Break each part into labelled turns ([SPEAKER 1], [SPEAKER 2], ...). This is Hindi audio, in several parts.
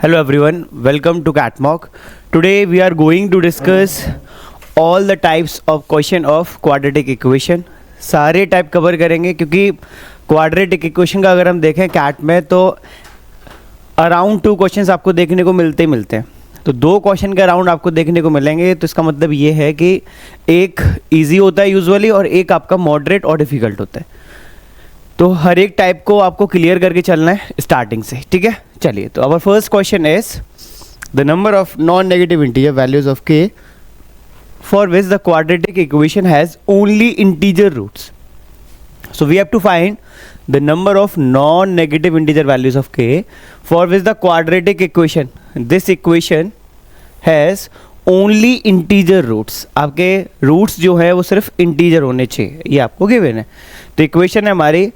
[SPEAKER 1] Hello everyone, welcome to CatMock. Today we are going to discuss all the types of question of quadratic equation. सारे टाइप कवर करेंगे क्योंकि क्वाड्रेटिक इक्वेशन का अगर हम देखें कैट में तो अराउंड 2 क्वेश्चंस आपको देखने को मिलते हैं. तो 2 क्वेश्चन के अराउंड आपको देखने को मिलेंगे. तो इसका मतलब ये है कि एक इजी होता है यूजुअली और एक आपका मॉडरेट और डिफिकल्ट होता है. तो हर एक टाइप को आपको क्लियर करके चलना है स्टार्टिंग से. ठीक है, चलिए. तो our first question is the number of non negative integer values of k for which the quadratic equation has only integer roots. So we have to find the number of non negative integer values of k for which the quadratic equation this equation has only integer roots. आपके रूट्स जो है वो सिर्फ इंटीजर होने चाहिए, ये आपको गिवन है. तो इक्वेशन है हमारी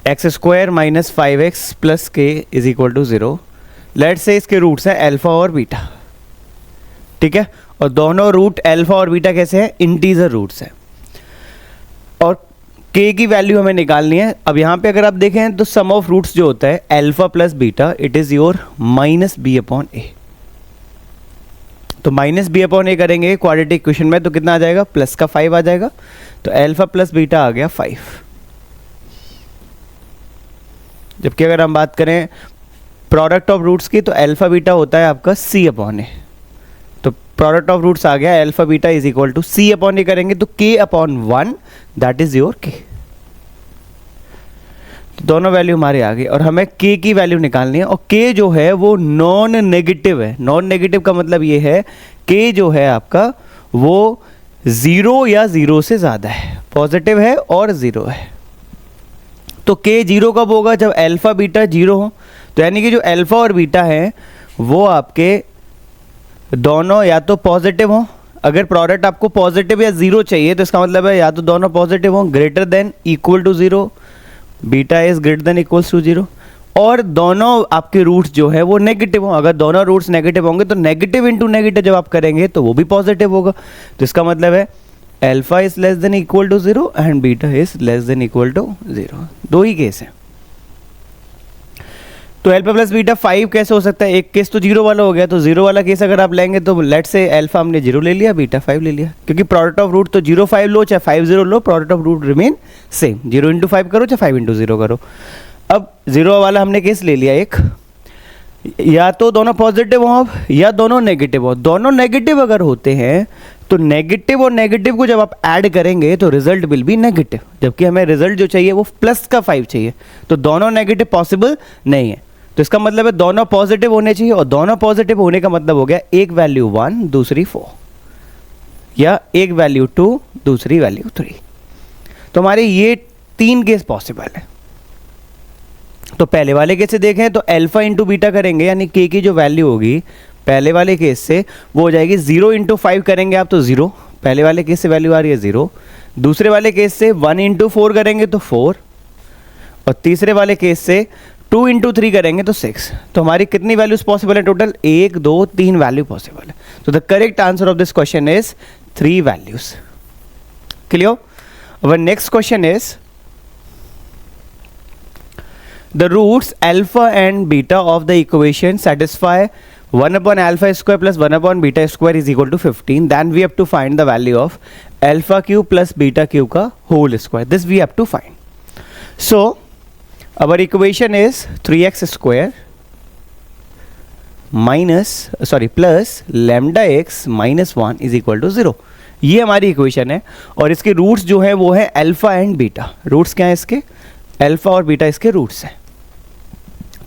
[SPEAKER 1] x square minus 5x plus k is equal to 0. Let's say इसके रूट्स हैं अल्फा और बीटा. ठीक है, और दोनों रूट अल्फा और बीटा कैसे हैं? इंटीजर रूट्स हैं. और के की वैल्यू हमें निकालनी है. अब यहाँ पे अगर आप देखें तो सम ऑफ रूट्स जो होता है alpha plus beta it is your minus b upon a. तो माइनस बी अपॉन ए करेंगे क्वाड्रेटिक इक्वेशन में तो कितना आ जाएगा? प्लस का 5 आ जाएगा. तो अल्फा प्लस बीटा आ गया 5. जबकि अगर हम बात करें प्रोडक्ट ऑफ रूट्स की तो अल्फा बीटा होता है आपका सी अपॉन ए. तो प्रोडक्ट ऑफ रूट्स आ गया alpha beta is equal to c upon a करेंगे तो के अपॉन 1 दैट इज योर के. तो दोनों वैल्यू हमारे आ गई और हमें के की वैल्यू निकालनी है. और के जो है वो नॉन नेगेटिव है. नॉन नेगेटिव का मतलब ये है के जो है आपका वो 0 या 0 से ज़्यादा है. पॉजिटिव है और 0 है. तो के 0 कब होगा? जब अल्फा बीटा 0 हो. तो यानी कि जो अल्फा और बीटा है वो आपके दोनों या तो पॉजिटिव हो. अगर प्रोडक्ट आपको पॉजिटिव या 0 चाहिए तो इसका मतलब है या तो दोनों पॉजिटिव हो greater than equal to 0, beta is greater than equals to 0, और दोनों आपके रूट्स जो है वो नेगेटिव हो. अगर दोनों रूट्स नेगेटिव होंगे तो नेगेटिव इंटू नेगेटिव जब आप करेंगे तो वो भी पॉजिटिव होगा. तो इसका मतलब है alpha is less than equal to 0 and beta is less than equal to 0. 2 ही केस है. तो अल्फा प्लस बीटा 5 कैसे हो सकता है? एक केस तो 0 वाला हो गया. तो 0 वाला केस अगर आप लेंगे तो लेट से अल्फा हमने 0 ले लिया, बीटा 5 ले लिया. क्योंकि प्रोडक्ट ऑफ रूट तो 0 5 लो चाहे 5 0 लो, product of root remain same. 0 into 5 करो चाहे 5 इंटू 0 करो. अब 0 वाला हमने केस ले लिया एक. या तो दोनों पॉजिटिव हो या दोनों नेगेटिव हो. दोनों नेगेटिव अगर होते हैं तो नेगेटिव और नेगेटिव को जब आप ऐड करेंगे तो रिजल्ट विल बी नेगेटिव. जबकि हमें रिजल्ट जो चाहिए वो प्लस का 5 चाहिए. तो दोनों नेगेटिव पॉसिबल नहीं है. तो इसका मतलब है दोनों पॉजिटिव होने चाहिए. और दोनों पॉजिटिव होने का मतलब हो गया एक वैल्यू 1 दूसरी 4 या एक वैल्यू 2 दूसरी वैल्यू 3. तो हमारे ये 3 केस पॉसिबल है. तो पहले वाले केस से देखें तो अल्फा इंटू बीटा करेंगे यानी के की जो वैल्यू होगी पहले वाले केस से वो हो जाएगी 0 इंटू 5 करेंगे आप तो 0. पहले वाले केस से वैल्यू आ रही है 0. दूसरे वाले केस से 1 इंटू 4 करेंगे तो 4. और तीसरे वाले केस से 2 इंटू 3 करेंगे तो 6. तो हमारी कितनी वैल्यूज पॉसिबल है टोटल? 1 2 3 वैल्यू पॉसिबल है. तो the correct answer of this question is 3 values. Clear? Our next question is the roots alpha and beta of the equation satisfy 1 upon alpha square plus 1 upon beta square is equal to 15. Then we have to find the value of alpha cube plus beta cube ka whole square. This we have to find. So our equation is 3x square plus lambda x minus 1 is equal to 0. ये हमारी इक्वेशन है और इसके रूट्स जो है वो है अल्फा एंड बीटा. रूट्स क्या है इसके? अल्फा और बीटा इसके रूट्स हैं.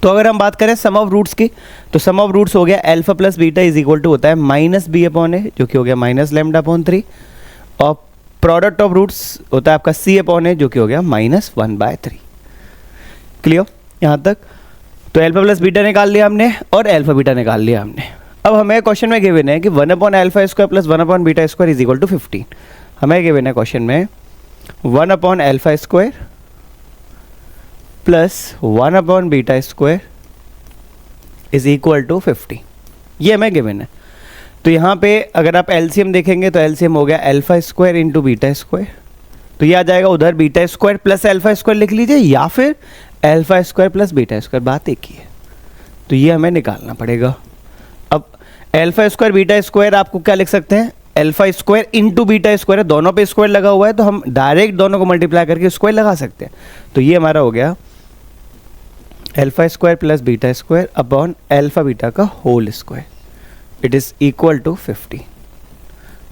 [SPEAKER 1] तो अगर हम बात करें सम ऑफ रूट्स की तो सम ऑफ रूट्स हो गया alpha plus beta is equal to होता है माइनस बी अपॉन ए जो कि हो गया माइनस लैम्डा अपॉन 3. और प्रोडक्ट ऑफ रूट्स होता है आपका सी अपॉन ए जो कि हो गया माइनस 1/3. क्लियर यहाँ तक? तो अल्फा प्लस बीटा निकाल लिया हमने और अल्फा बीटा निकाल लिया हमने. अब हमें क्वेश्चन में गिवन है कि 1 upon alpha square plus 1 upon beta square is equal to 15. हमें गिवन है क्वेश्चन में 1 upon alpha square plus 1 upon beta square is equal to 50. ये हमें गिवन है. तो यहाँ पे अगर आप एलसीएम देखेंगे तो एलसीएम हो गया alpha square into beta square. तो ये आ जाएगा उधर beta square plus alpha square लिख लीजिए या फिर alpha square plus beta square, बात एक ही है. तो ये हमें निकालना पड़ेगा। अब अल्फा स्क्वायर बीटा स्क्वायर आपको क्या लिख सकते हैं, alpha square into beta square है, दोनों पे स्क्वायर लगा हुआ है तो हम डायरेक्ट दोनों को मल्टीप्लाई करके स्क्वायर लगा सकते हैं। तो ये हमारा हो गया alpha square plus beta square upon alpha beta का whole square, it is equal to 50।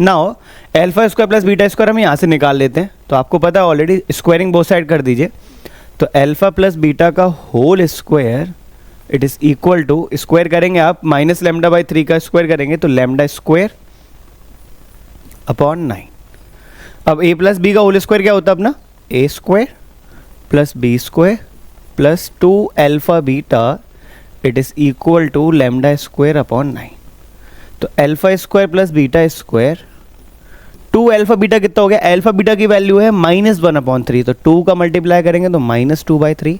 [SPEAKER 1] Now alpha square plus beta square हम यहाँ से निकाल लेते हैं, तो आपको पता है ऑलरेडी, स्क्वायरिंग बोथ साइड कर दीजिए। तो अल्फा प्लस बीटा का whole square it is equal to, square करेंगे आप माइनस लैम्डा बाई 3 का स्क्वायर करेंगे तो लैम्डा स्क्वायर अपॉन 9। अब a प्लस बी का होल स्क्वायर क्या होता है अपना, a square plus B square plus 2 alpha beta it is equal to lambda square upon 9। तो alpha square plus beta square, 2 alpha beta कितना हो गया, अल्फा बीटा की वैल्यू है -1/3, तो 2 का मल्टीप्लाई करेंगे तो -2/3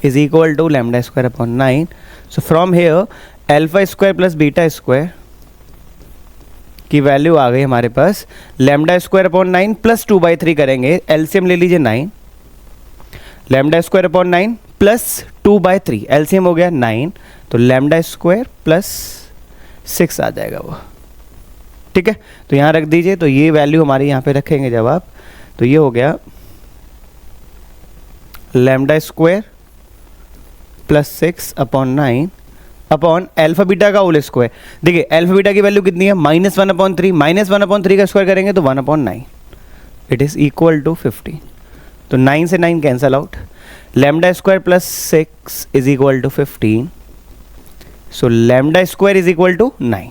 [SPEAKER 1] is equal to lambda square upon 9। So from here alpha square plus beta square की वैल्यू आ गई हमारे पास लैम्डा स्क्वायर अपॉन 9 प्लस 2/3 करेंगे, एलसीएम ले लीजिए 9, lambda square upon 9 plus 2/3, LCM हो गया 9, तो लैम्डा स्क्वायर प्लस 6 आ जाएगा वो, ठीक है। तो यहाँ रख दीजिए, तो ये वैल्यू हमारी यहाँ पे रखेंगे जब आप, तो ये हो गया lambda square plus 6 upon 9 upon alpha beta का होल स्क्वायर। देखिए अल्फा बीटा की वैल्यू कितनी है, -1/3, -1/3 का स्क्वायर करेंगे तो 1/9, इट इज इक्वल टू 15। तो 9 से 9 cancel out, lambda square plus 6 is equal to 15, so lambda square is equal to 9,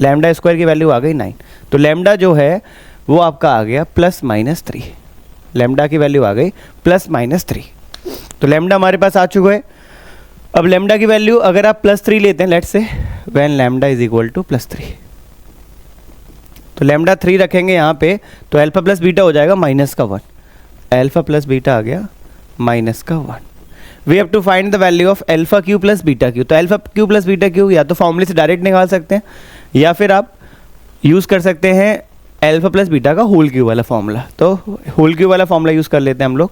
[SPEAKER 1] lambda square की वैल्यू आ गई 9, तो लैम्डा जो है वो आपका आ गया +-3, लैम्डा की वैल्यू आ गई +-3, तो लैम्डा हमारे पास आ चुका है। अब लैम्डा की वैल्यू अगर आप +3 लेते हैं, let's say when lambda is equal to +3, तो लैम्डा 3 रखेंगे यहाँ पे, तो अल्फा प्लस बीटा हो जाएगा -1, अल्फा प्लस बीटा आ गया -1। We have to find the value of alpha Q plus beta q. तो alpha Q plus beta q या तो फॉर्मूले से डायरेक्ट निकाल सकते हैं या फिर आप यूज़ कर सकते हैं अल्फा प्लस बीटा का होल क्यू वाला फॉर्मूला। तो होल क्यू वाला फॉर्मूला यूज़ कर लेते हैं हम लोग,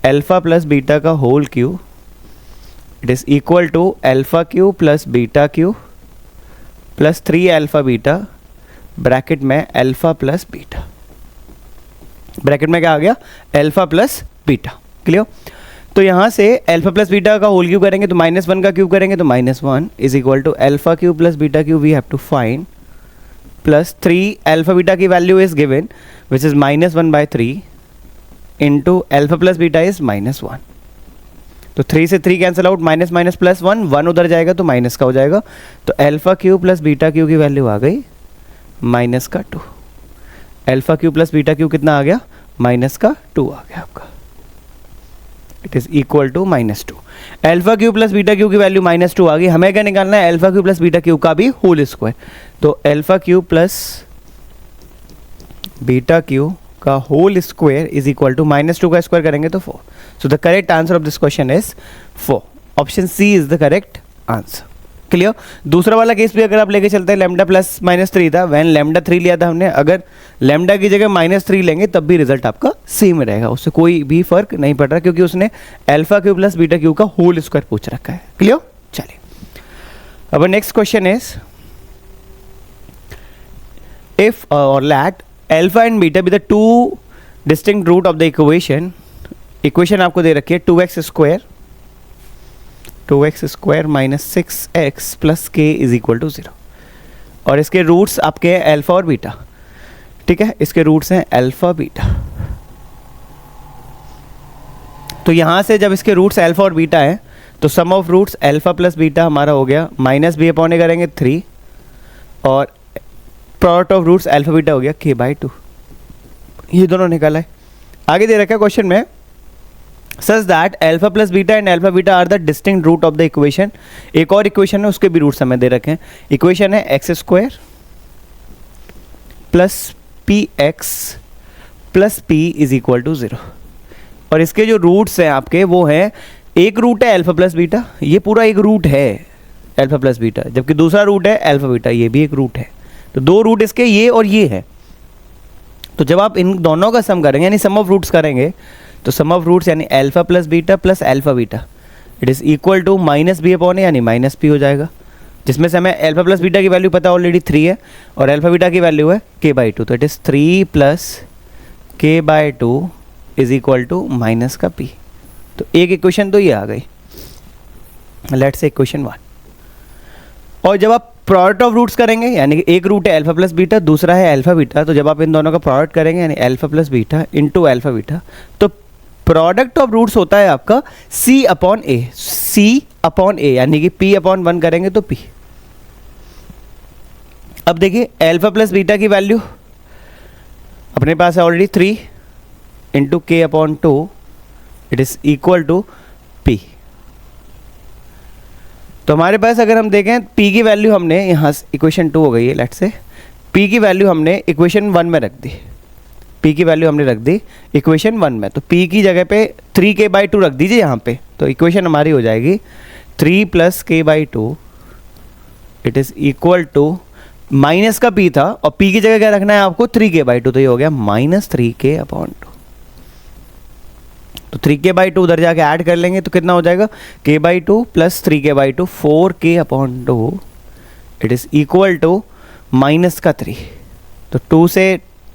[SPEAKER 1] अल्फा प्लस बीटा का whole cube it is equal to alpha Q plus beta cube plus 3 alpha beta bracket में अल्फा प्लस बीटा, ब्रैकेट में क्या आ गया, अल्फा प्लस बीटा, क्लियर। तो यहाँ से अल्फा प्लस बीटा का होल क्यूब करेंगे तो -1 का क्यूब करेंगे तो -1 is equal to alpha cube plus beta cube we have to find plus 3 alpha beta की value is given which is -1/3 into alpha plus beta is -1। तो 3 से 3 cancel out, minus minus plus 1, 1 उधर जाएगा तो माइनस का हो जाएगा, तो alpha cube plus beta cube की वैल्यू आ गई -2, alpha cube plus beta cube कितना आ गया, -2 आ गया आपका, it is equal to -2। Alpha cube plus beta cube की वैल्यू -2 आ गई, हमें क्या निकालना है, alpha cube plus beta cube का भी होल स्क्वायर। तो alpha cube plus beta cube का whole square is equal to -2 का स्क्वायर करेंगे तो 4। So the correct answer of this question is 4, option C is the correct answer, clear. दूसरा वाला केस भी अगर आप लेके चलते हैं, लैम्डा प्लस -3 था, वैन लैम्डा 3 लिया था हमने, अगर लैम्डा की जगह -3 लेंगे तब भी रिजल्ट आपका सेम रहेगा, उससे कोई भी फर्क नहीं पड़ रहा क्योंकि उसने alpha cube plus beta cube का होल स्क्वायर पूछ रखा है, क्लियर। चलिए अब नेक्स्ट क्वेश्चन इज इफ और let alpha and beta be the 2 distinct root of the equation आपको दे रखी है 2x square minus 6x plus k is equal to 0, और इसके रूट्स आपके हैं अल्फा और बीटा, ठीक है, इसके रूट्स हैं अल्फा बीटा। तो यहां से जब इसके रूट्स अल्फा और बीटा हैं तो sum of roots alpha plus beta हमारा हो गया -b/a करेंगे 3, और product of roots alpha beta हो गया k/2, ये दोनों निकला है। आगे दे रखा है क्वेश्चन में such that alpha plus beta and alpha beta are the distinct root of the equation. एक और इक्वेशन है उसके भी रूट्स हमें दे रखे हैं, इक्वेशन है x square plus px plus p is equal to 0, और इसके जो रूट्स हैं आपके वो हैं, एक रूट है अल्फा प्लस बीटा, ये पूरा एक रूट है अल्फा प्लस बीटा, जबकि दूसरा रूट है अल्फा बीटा, ये भी एक रूट है, तो 2 रूट इसके ये और ये है। तो जब आप इन दोनों का सम करेंगे यानी सम ऑफ रूट्स करेंगे, तो सम ऑफ रूट्स यानी alpha plus beta plus alpha beta, it is equal to minus b upon a, यानी माइनस पी हो जाएगा, जिसमें से हमें अल्फा प्लस बीटा की वैल्यू पता ऑलरेडी 3 है और अल्फा बीटा की वैल्यू है के बाई टू, तो it is 3 plus k by two is equal to minus का पी। तो एक इक्वेशन तो ये आ गई, लेट्स से इक्वेशन 1। और जब आप प्रोडक्ट ऑफ रूट्स करेंगे, यानी कि एक रूट है अल्फा प्लस बीटा, दूसरा है अल्फा बीटा, तो जब आप इन दोनों का प्रोडक्ट करेंगे यानी alpha plus beta into alpha beta, तो प्रोडक्ट ऑफ रूट्स होता है आपका c upon A, c upon a, यानी कि p अपॉन 1 करेंगे तो p। अब देखिए अल्फा प्लस बीटा की वैल्यू अपने पास है already 3 into k upon 2, it is equal to p। तो हमारे पास अगर हम देखें p की वैल्यू हमने यहाँ इक्वेशन 2 हो गई है, लेट्स से p की वैल्यू हमने इक्वेशन 1 में रख दी, p की वैल्यू हमने रख दी इक्वेशन 1 में, तो p की जगह पे 3k/2 रख दीजिए यहाँ पे, तो इक्वेशन हमारी हो जाएगी 3 plus k/2 it is equal to minus का p था और p की जगह क्या रखना है आपको 3k/2, तो ये हो गया माइनस 3k/2। तो 3k/2 उधर जाके ऐड कर लेंगे तो कितना हो जाएगा k/2 plus 3k/2 4k/2 it is equal to minus का 3। तो 2 से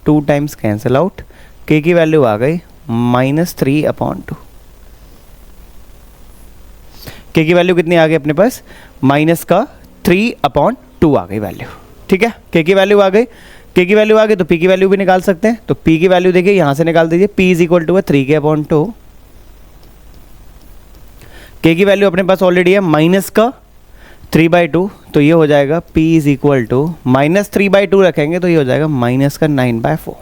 [SPEAKER 1] 2 टाइम्स कैंसिल आउट, k की वैल्यू आ गई -3/2। k की वैल्यू कितनी आ गई अपने पास माइनस का 3/2 आ गई वैल्यू, ठीक है। k की वैल्यू आ गई, k की वैल्यू आ गई तो p की वैल्यू भी निकाल सकते हैं, तो p की वैल्यू देखिए यहां से निकाल दीजिए, p इज इक्वल टू है 3k/2, k की वैल्यू अपने पास ऑलरेडी है माइनस का 3/2, तो ये हो जाएगा p इज इक्वल टू -3/2 रखेंगे तो ये हो जाएगा माइनस का 9/4।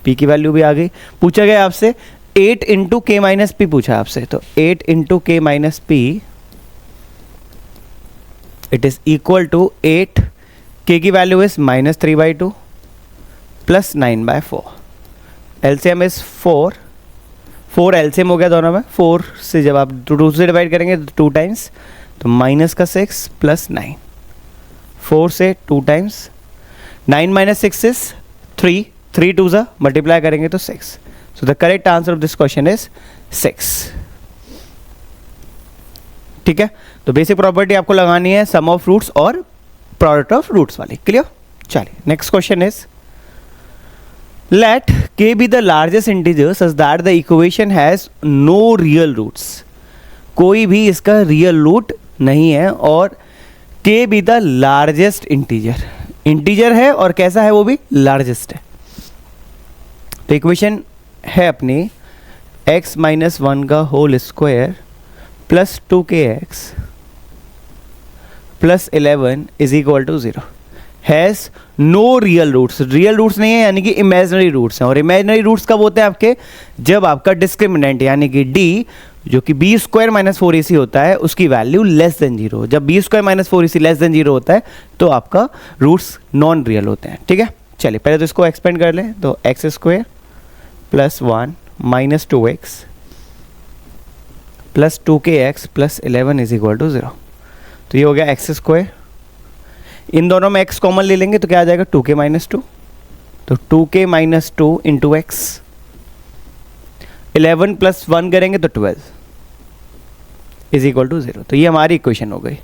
[SPEAKER 1] p की वैल्यू भी आ गई। पूछा गया आपसे 8 इंटू के माइनस पी पूछा आपसे, तो 8 into k minus p it is equal to 8, k की value is -3/2 plus 9/4, LCM is 4 LCM हो गया दोनों में, 4 से जब आप 2 से डिवाइड करेंगे तो 2 टाइम्स, तो माइनस का 6 प्लस 9, 4 से 2 टाइम्स, 9 माइनस 6 इज 3, 3 2 ज़ा मल्टीप्लाई करेंगे तो 6, so the correct answer of this question is 6, ठीक है। तो बेसिक प्रॉपर्टी आपको लगानी है सम ऑफ रूट्स और प्रोडक्ट ऑफ रूट्स वाली, क्लियर। चलिए next question is let k be the largest integer such that the equation has no real roots, कोई भी इसका रियल रूट नहीं है, और k be the largest integer, integer है और कैसा है वो भी लार्जेस्ट है। तो इक्वेशन है अपनी x माइनस 1 का whole square plus 2kx plus 11 is equal to 0, has no real roots, real roots नहीं है यानी कि इमेजिनरी रूट्स हैं, और इमेजिनरी रूट्स कब होते हैं आपके, जब आपका डिस्क्रिमिनेंट यानी कि d जो कि b स्क्वायर माइनस 4ac होता है उसकी वैल्यू लेस देन 0, जब b square minus 4ac less than 0 होता है तो आपका रूट्स नॉन रियल होते हैं, ठीक है। चलिए पहले तो इसको एक्सपेंड कर लें, तो x square plus 1 minus 2x plus 2kx plus 11 is equal to 0, तो ये हो गया एक्स स्क्वायर, इन दोनों में x कॉमन ले लेंगे तो क्या आ जाएगा 2k माइनस 2, तो 2k minus 2 into x, 11 plus 1 करेंगे तो 12 इज इक्वल टू 0, तो ये हमारी इक्वेशन हो गई।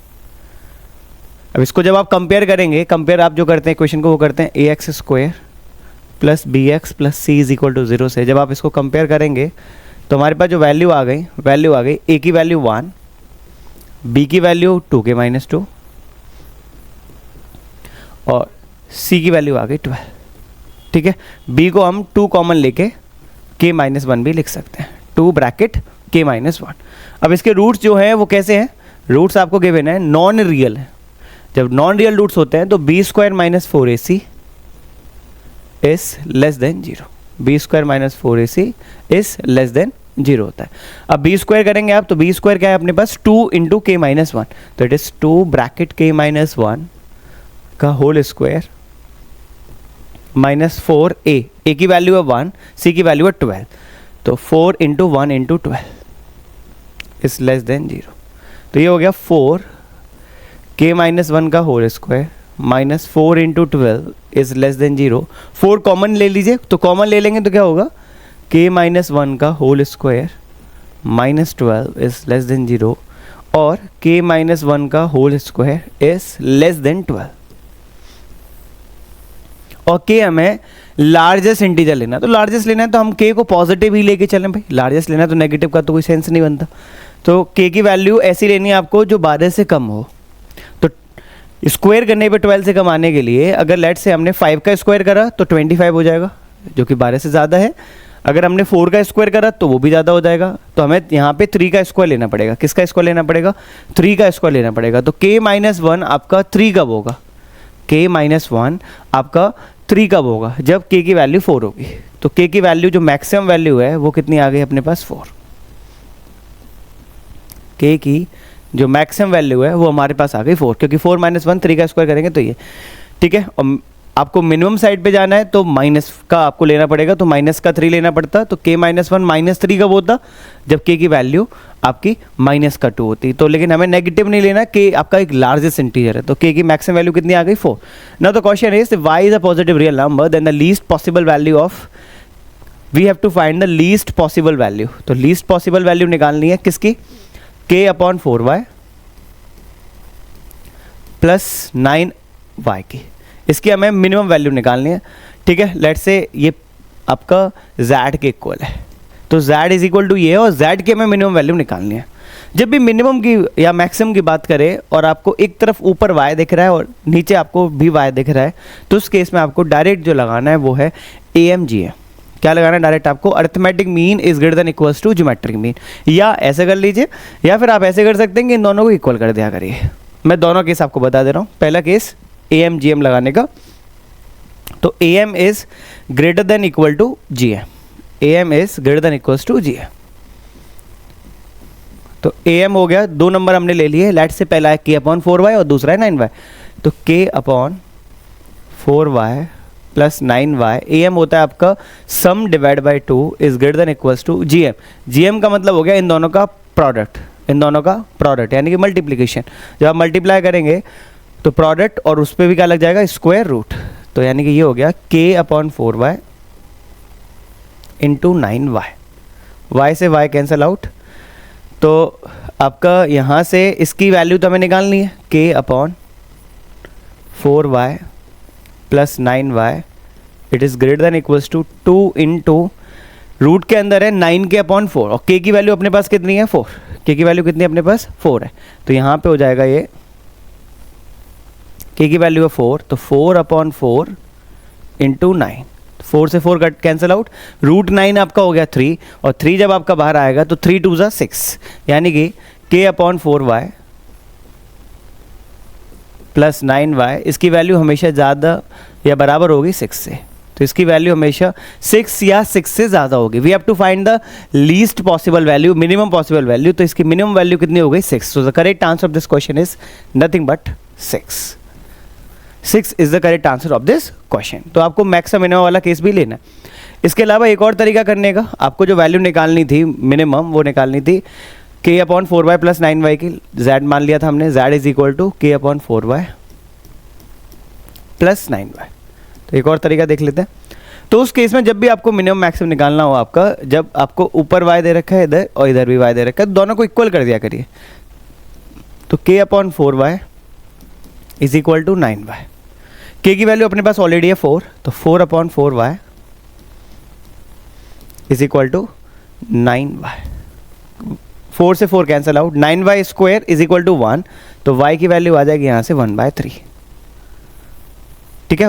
[SPEAKER 1] अब इसको जब आप कंपेयर करेंगे, कंपेयर आप जो करते हैं इक्वेशन को वो करते हैं a x square plus B x plus C is equal to 0 से, जब आप इसको कंपेयर करेंगे तो हमारे पास जो वैल्यू आ गई ए की वैल्यू 1, बी की वैल्यू 2k माइनस 2 और सी की वैल्यू आ गई 12, ठीक है। बी को हम 2 कॉमन लेके k माइनस 1 भी लिख सकते हैं, 2 ब्रैकेट k माइनस 1। अब इसके रूट्स जो हैं वो कैसे हैं, रूट्स आपको गिवन है नॉन रियल है, जब नॉन रियल रूट्स होते हैं तो B square minus 4ac is less than 0, B square minus 4ac is less than 0 होता है। अब बी स्क्वायर करेंगे आप, तो बी स्क्वायर क्या है अपने पास 2 इंटू k माइनस 1, तो it is 2 bracket k minus 1 का whole square minus 4a, a की वैल्यू है 1, c की वैल्यू है 12, तो 4 into 1 into 12 is less than 0, तो ये हो गया 4 k माइनस 1 का whole square minus 4 into 12 is less than 0, 4 common ले लीजिए, तो कॉमन ले लेंगे तो क्या होगा k माइनस 1 का whole square minus 12 is less than 0, और k माइनस 1 का whole square is less than 12 और k हमें लार्जेस्ट इंटीजर लेना है। तो लार्जेस्ट लेना है तो हम k को पॉजिटिव ही लेके चलें भाई, लार्जेस्ट लेना है तो नेगेटिव का तो कोई सेंस नहीं बनता। तो k की वैल्यू ऐसी लेनी है आपको जो 12 से कम हो। तो स्क्वायर करने पे 12 से कम आने के लिए अगर लेट से हमने 5 का स्क्वायर करा तो 25 हो जाएगा जो कि 12 से ज़्यादा है। अगर हमने 4 का स्क्वायर करा तो वो भी ज़्यादा हो जाएगा। तो हमें यहाँ पे 3 का स्क्वायर लेना पड़ेगा। किसका स्क्वायर लेना पड़ेगा? 3 का स्क्वायर लेना पड़ेगा। तो k माइनस 1 आपका 3 कब होगा? k माइनस 1 आपका 3 कब होगा? जब k की वैल्यू 4 होगी। तो k की वैल्यू जो मैक्सिमम वैल्यू है वो कितनी आ गई अपने पास? 4। k की जो मैक्सिमम वैल्यू है वो हमारे पास आ गई 4, क्योंकि 4 माइनस 1 3 का स्क्वायर करेंगे तो ये, ठीक है। और आपको मिनिमम साइड पे जाना है तो माइनस का आपको लेना पड़ेगा, तो माइनस का 3 लेना पड़ता। तो k माइनस 1 माइनस 3 कब होता? जब k की वैल्यू आपकी माइनस का 2 होती। तो लेकिन हमें नेगेटिव नहीं लेना, k आपका एक लार्जेस्ट इंटीजर है। तो k की मैक्सिमम वैल्यू कितनी आ गई? 4। Now the question is y is a positive real number then the least possible value of, we have to find the least possible value. तो लीस्ट पॉसिबल वैल्यू निकालनी है किसकी? k upon 4y plus 9y की। इसकी हमें मिनिमम वैल्यू निकालनी है, ठीक है। लेट्स से ये आपका z के इक्वल है, तो z इज इक्वल टू ये, और z की हमें मिनिमम वैल्यू निकालनी है। जब भी मिनिमम की या मैक्सिमम की बात करें और आपको एक तरफ ऊपर y दिख रहा है और नीचे आपको भी y दिख रहा है, तो उस केस में आपको डायरेक्ट जो लगाना है वो है AMGM। क्या लगाना है डायरेक्ट? आपको arithmetic mean is greater than equals to geometric mean. या ऐसे कर लीजिए, या फिर आप ऐसे कर सकते हैं कि इन दोनों को इक्वल कर दिया करिए। मैं दोनों केस आपको बता दे रहा हूँ। पहला केस AMGM लगाने का, तो AM is greater than equal to GM। AM is greater than equals to GM। तो AM हो गया, 2 नंबर हमने ले लिए। लेट से पहला है k अपॉन 4y और दूसरा है 9y। तो k upon 4y plus 9y, AM होता है आपका sum divide by 2 is greater than equals to GM। GM का मतलब हो गया इन दोनों का प्रोडक्ट, इन दोनों का प्रोडक्ट यानी कि मल्टीप्लिकेशन। जब आप मल्टीप्लाई करेंगे तो प्रोडक्ट और उस पर भी क्या लग जाएगा? Square root. तो यानी कि ये हो गया k upon 4y into 9y। y से y कैंसिल आउट, तो आपका यहाँ से इसकी वैल्यू तो हमें निकालनी है। k upon 4y plus 9y it is greater than equals to 2 into root के अंदर है 9 के अपॉन 4 और k की वैल्यू अपने पास कितनी है? 4। k की वैल्यू कितनी है अपने पास? 4 है। तो यहाँ पे हो जाएगा ये k की वैल्यू है 4, तो 4 अपॉन 4 इंटू 9। 4 से 4 कट कैंसिल आउट, रूट 9 आपका हो गया 3, और 3 जब आपका बाहर आएगा तो 3 2 ज़ा 6, यानी कि k upon 4y plus 9y, इसकी वैल्यू हमेशा ज़्यादा या बराबर होगी 6 से। तो इसकी वैल्यू हमेशा 6 या 6 से ज़्यादा होगी। We have to find the least possible value, minimum possible value. तो इसकी मिनिमम वैल्यू कितनी हो गई? 6। So the correct answer of this question is nothing but 6। 6 is the correct answer of this question. तो आपको मैक्सिमम मिनिमम वाला केस भी लेना है। इसके अलावा एक और तरीका करने का, आपको जो वैल्यू निकालनी थी मिनिमम, वो निकालनी थी k upon 4y plus 9y की। z मान लिया था हमने, z is equal to k upon 4y plus 9y। तो एक और तरीका देख लेते हैं। तो उस केस में जब भी आपको मिनिमम मैक्सिमम निकालना हो आपका, जब आपको ऊपर y दे रखा है इधर और इधर भी y दे रखा है, दोनों को इक्वल कर दिया करिए। तो k upon 4y is equal to 9y। k की वैल्यू अपने पास ऑलरेडी है 4, तो 4 upon 4y is equal to 9y। 4 से 4 cancel out, 9y square is equal to 1, तो y की वैल्यू आ जाएगी यहाँ से 1/3। ठीक है,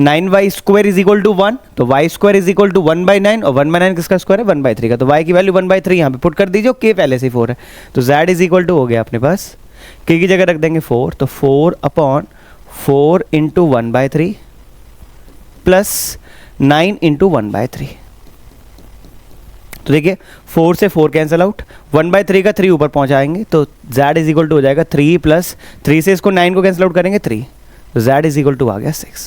[SPEAKER 1] 9y square is equal to 1, तो y square is equal to 1/9, और 1/9 किसका स्क्वायर है? 1/3 का। तो y की वैल्यू 1/3 यहाँ पे पुट कर दीजिए, k पहले से 4 है, तो z इज इक्वल टू हो गया अपने पास, k की जगह रख देंगे 4, तो 4 अपॉन 4 इंटू 1/3 प्लस 9 इंटू 1/3। तो देखिए 4 से 4 कैंसिल आउट, 1/3 का 3 ऊपर पहुंचाएंगे, तो z इज इक्वल टू हो जाएगा 3 प्लस 3 से इसको 9 को कैंसिल आउट करेंगे 3, तो z इज इक्वल टू आ गया 6।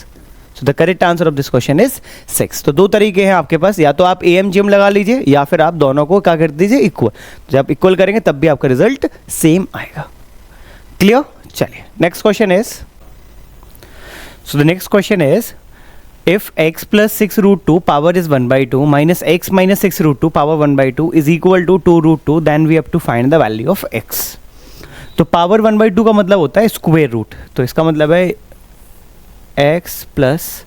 [SPEAKER 1] So the correct answer of this question is 6। तो 2 तरीके हैं आपके पास, या तो आप AMGM लगा लीजिए या फिर आप दोनों को क्या कर दीजिए? इक्वल। जब इक्वल करेंगे तब भी आपका रिजल्ट सेम आएगा। क्लियर? चलिए next question is, so the next question is if x plus 6 root 2 power is 1/2 minus x minus 6 root 2 power 1/2 is equal to 2 root 2, then we have to find the value of x. तो पावर 1/2 का मतलब होता है स्क्वायर रूट, तो इसका मतलब है x प्लस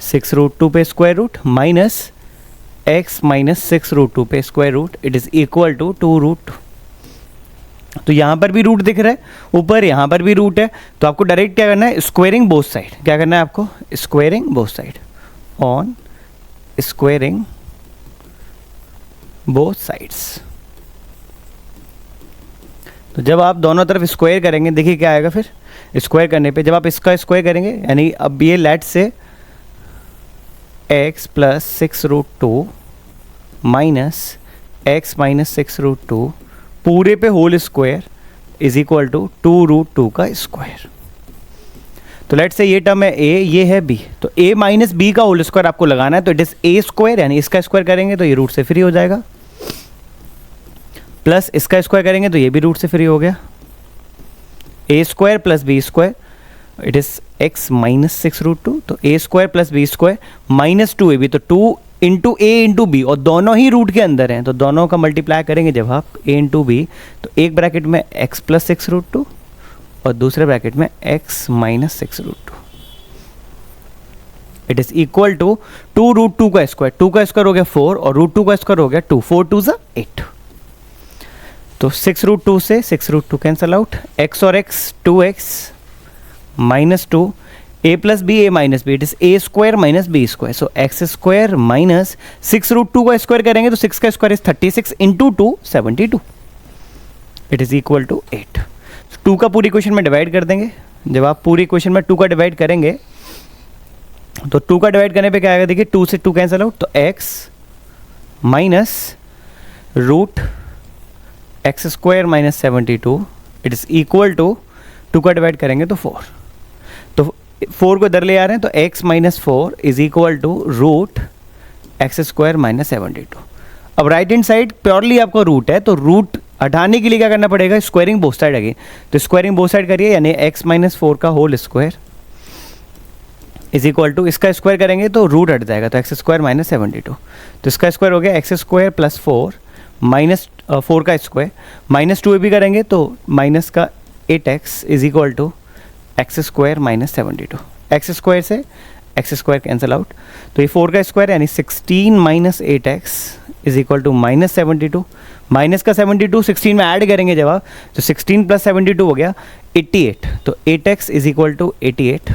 [SPEAKER 1] 6√2 पे square root minus x minus 6√2 पे square root, it is equal to 2√2। तो यहाँ पर भी रूट दिख रहा है ऊपर, यहाँ पर भी रूट है, तो आपको डायरेक्ट क्या करना है, स्क्वायरिंग बोथ साइड। क्या करना है आपको, squaring both side, on squaring both sides. तो जब आप दोनों तरफ स्क्वायर करेंगे, देखिए क्या आएगा फिर, स्क्वायर करने पे जब आप इसका स्क्वायर करेंगे, यानी अब ये लेट से x plus 6√2 minus x minus 6√2 पूरे पे whole square is equal to 2√2 का स्क्वायर। तो लेट से ये टर्म है a, ये है b, तो a माइनस b का होल स्क्वायर आपको लगाना है, तो इट इज a स्क्वायर, यानी इसका स्क्वायर करेंगे तो ये रूट से फ्री हो जाएगा, प्लस इसका स्क्वायर करेंगे तो ये भी रूट से फ्री हो गया, a square plus b square, it is x minus 6√2, तो a square plus b square minus 2ab, तो 2 इंटू a इंटू बी, और दोनों ही रूट के अंदर हैं, तो दोनों का मल्टीप्लाई करेंगे जब आप a इंटू बी, तो एक ब्रैकेट में x प्लस 6√2 और दूसरे ब्रैकेट में x minus 6√2, it is equal to 2√2 का स्क्वायर, 2 का स्क्वायर हो गया 4 और √2 का स्क्वायर हो गया 2, 4 2 ज़ा 8, तो 6√2 से 6√2 कैंसल आउट, x और x 2x minus 2, a plus B a minus B, it is a square minus B square, so x square minus 6√2 का स्क्वायर करेंगे तो 6 का square is 36 into 2 72, it is equal to 8। 2 का पूरी इक्वेशन में डिवाइड कर देंगे, जब आप पूरी इक्वेशन में 2 का डिवाइड करेंगे तो 2 का डिवाइड करने पे क्या आएगा, देखिए 2 से 2 कैंसल आउट, तो x minus root x square minus 72, it is equal to 2 का डिवाइड करेंगे तो 4, तो 4 को इधर ले आ रहे हैं, तो x minus 4 is equal to root x square minus 72। अब राइट हैंड साइड प्योरली आपका रूट है, तो रूट हटाने के लिए क्या करना पड़ेगा, स्क्वायरिंग बोथ साइड अगेन, तो स्क्वायरिंग बोथ साइड करिए, यानी x माइनस 4 का whole square is equal to, इसका स्क्वायर करेंगे तो रूट हट जाएगा, तो एक्स स्क्वायर माइनस 72, तो इसका स्क्वायर हो गया एक्स स्क्वायर प्लस 4 माइनस 4 का स्क्वायर, माइनस 2ab करेंगे तो माइनस का 8x is equal to x square minus 72, x square से एक्स स्क्वायर कैंसिल आउट, तो ये 4 का स्क्वायर यानी 16 minus 8x is equal to minus 72, minus का 72 16 में ऐड करेंगे जब आप, तो 16 प्लस 72 हो गया 88, तो 8x इज इक्वल टू 88,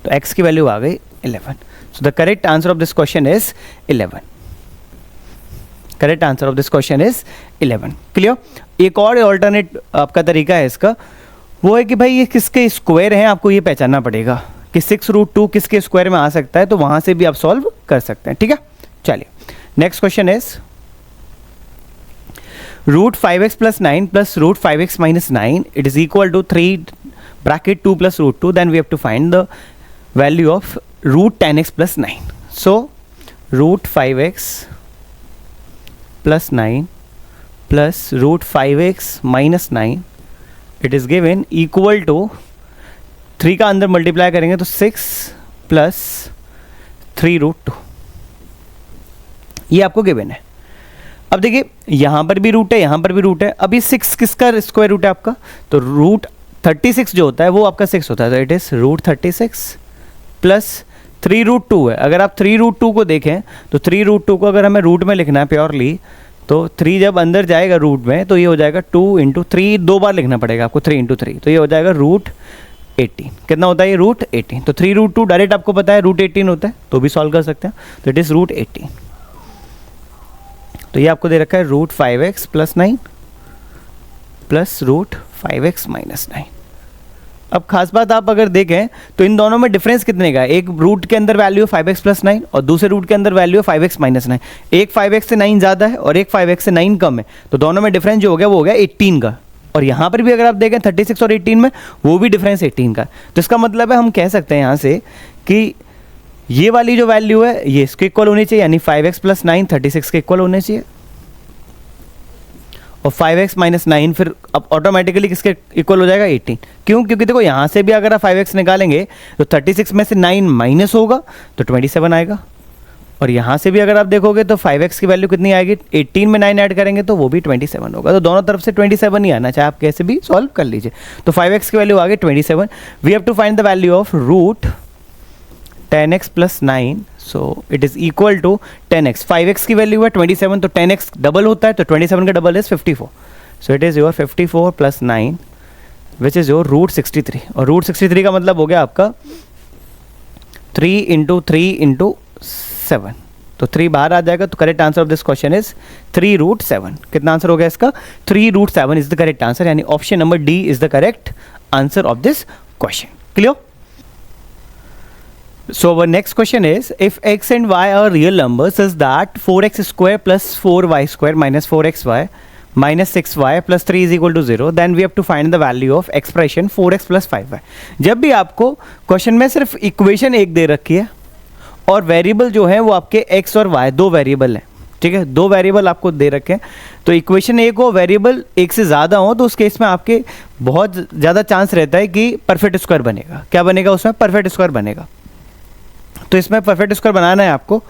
[SPEAKER 1] तो x की वैल्यू आ गई 11। सो the correct answer of this question is 11। Correct answer of this question is 11। Clear. एक और ऑल्टरनेट आपका तरीका है इसका, वो है कि भाई ये किसके स्क्वायर हैं, आपको ये पहचानना पड़ेगा कि 6√2 किसके स्क्वायर में आ सकता है, तो वहां से भी आप सॉल्व कर सकते हैं। ठीक है, चलिए next question is root 5x plus 9 plus root 5x minus 9 it is equal to 3 bracket 2 plus root 2, then we have to find the value of root 10x plus 9। So root 5x plus 9 plus root 5x minus 9 it is given equal to 3 का अंदर मल्टीप्लाई करेंगे तो 6 प्लस 3√2, ये आपको गिवन है। अब देखिए यहाँ पर भी रूट है, यहाँ पर भी रूट है। अभी 6 किसका स्क्वायर रूट है आपका, तो रूट 36 जो होता है वो आपका 6 होता है, तो इट इज़ रूट 36 प्लस 3√2 है। अगर आप 3√2 को देखें तो 3√2 को अगर हमें रूट में लिखना है प्योरली, तो 3 जब अंदर जाएगा रूट में तो ये हो जाएगा 2 इंटू 3, 2 बार लिखना पड़ेगा आपको 3 इंटू 3, तो ये हो जाएगा रूट 18। कितना होता है ये, रूट 18। तो 3√2 डायरेक्ट आपको पता है रूट 18 होता है, तो भी सॉल्व कर सकते हैं, तो इट इज़ रूट 18। तो ये आपको दे रखा है root 5x plus 9 plus root 5x minus 9। अब खास बात आप अगर देखें तो इन दोनों में डिफरेंस कितने का है, एक रूट के अंदर वैल्यू है 5x प्लस 9 और दूसरे रूट के अंदर वैल्यू है 5x माइनस 9। एक 5x से 9 ज़्यादा है और एक 5x से 9 कम है, तो दोनों में डिफरेंस जो हो गया वो हो गया 18 का। और यहाँ पर भी अगर आप देखें 36 और 18 में वो भी डिफरेंस 18 का। तो इसका मतलब है हम कह सकते हैं यहाँ से कि ये वाली जो वैल्यू है ये इसके इक्वल होनी चाहिए, यानी 5x प्लस 9 36 के इक्वल होने चाहिए, और 5x माइनस 9 फिर अब ऑटोमेटिकली किसके इक्वल हो जाएगा 18। क्यों, क्योंकि देखो यहाँ से भी अगर आप 5x निकालेंगे तो 36 में से 9 माइनस होगा तो 27 आएगा, और यहाँ से भी अगर आप देखोगे तो 5x की वैल्यू कितनी आएगी, 18 में 9 ऐड करेंगे तो वो भी 27 होगा। तो दोनों तरफ से 27 ही आना, चाहे आप कैसे भी सॉल्व कर लीजिए। तो 5x की वैल्यू आ गई 27। We have to find the value of root 10x plus 9, so it is equal to 10x। 5x की वैल्यू है 27, तो 10x डबल होता है, तो 27 का double is 54। So it is your 54 plus 9 which is your root 63। और रूट 63 का मतलब हो गया आपका 3 इंटू 3 इंटू 7, तो 3 बाहर आ जाएगा। तो correct answer of this question is 3 root 7। कितना आंसर हो गया इसका, 3 root 7 is the correct answer, यानी option number D is the correct answer of this question. Clear? So our next question is, if x and y are real numbers such that 4x square plus 4y square minus 4xy minus 6y plus 3 is equal to 0, then we have to find the value of expression 4x plus 5y। जब भी आपको क्वेश्चन में सिर्फ इक्वेशन एक दे रखी है और वेरिएबल जो है वो आपके x और y दो वेरिएबल हैं, ठीक है, दो वेरिएबल आपको दे रखे हैं, तो इक्वेशन एक हो, वेरिएबल एक से ज़्यादा हो, तो उस केस में आपके बहुत ज़्यादा चांस रहता है कि परफेक्ट स्क्वायर बनेगा। क्या बनेगा उसमें, परफेक्ट स्क्वायर बनेगा। तो इसमें परफेक्ट स्क्वायर बनाना है आपको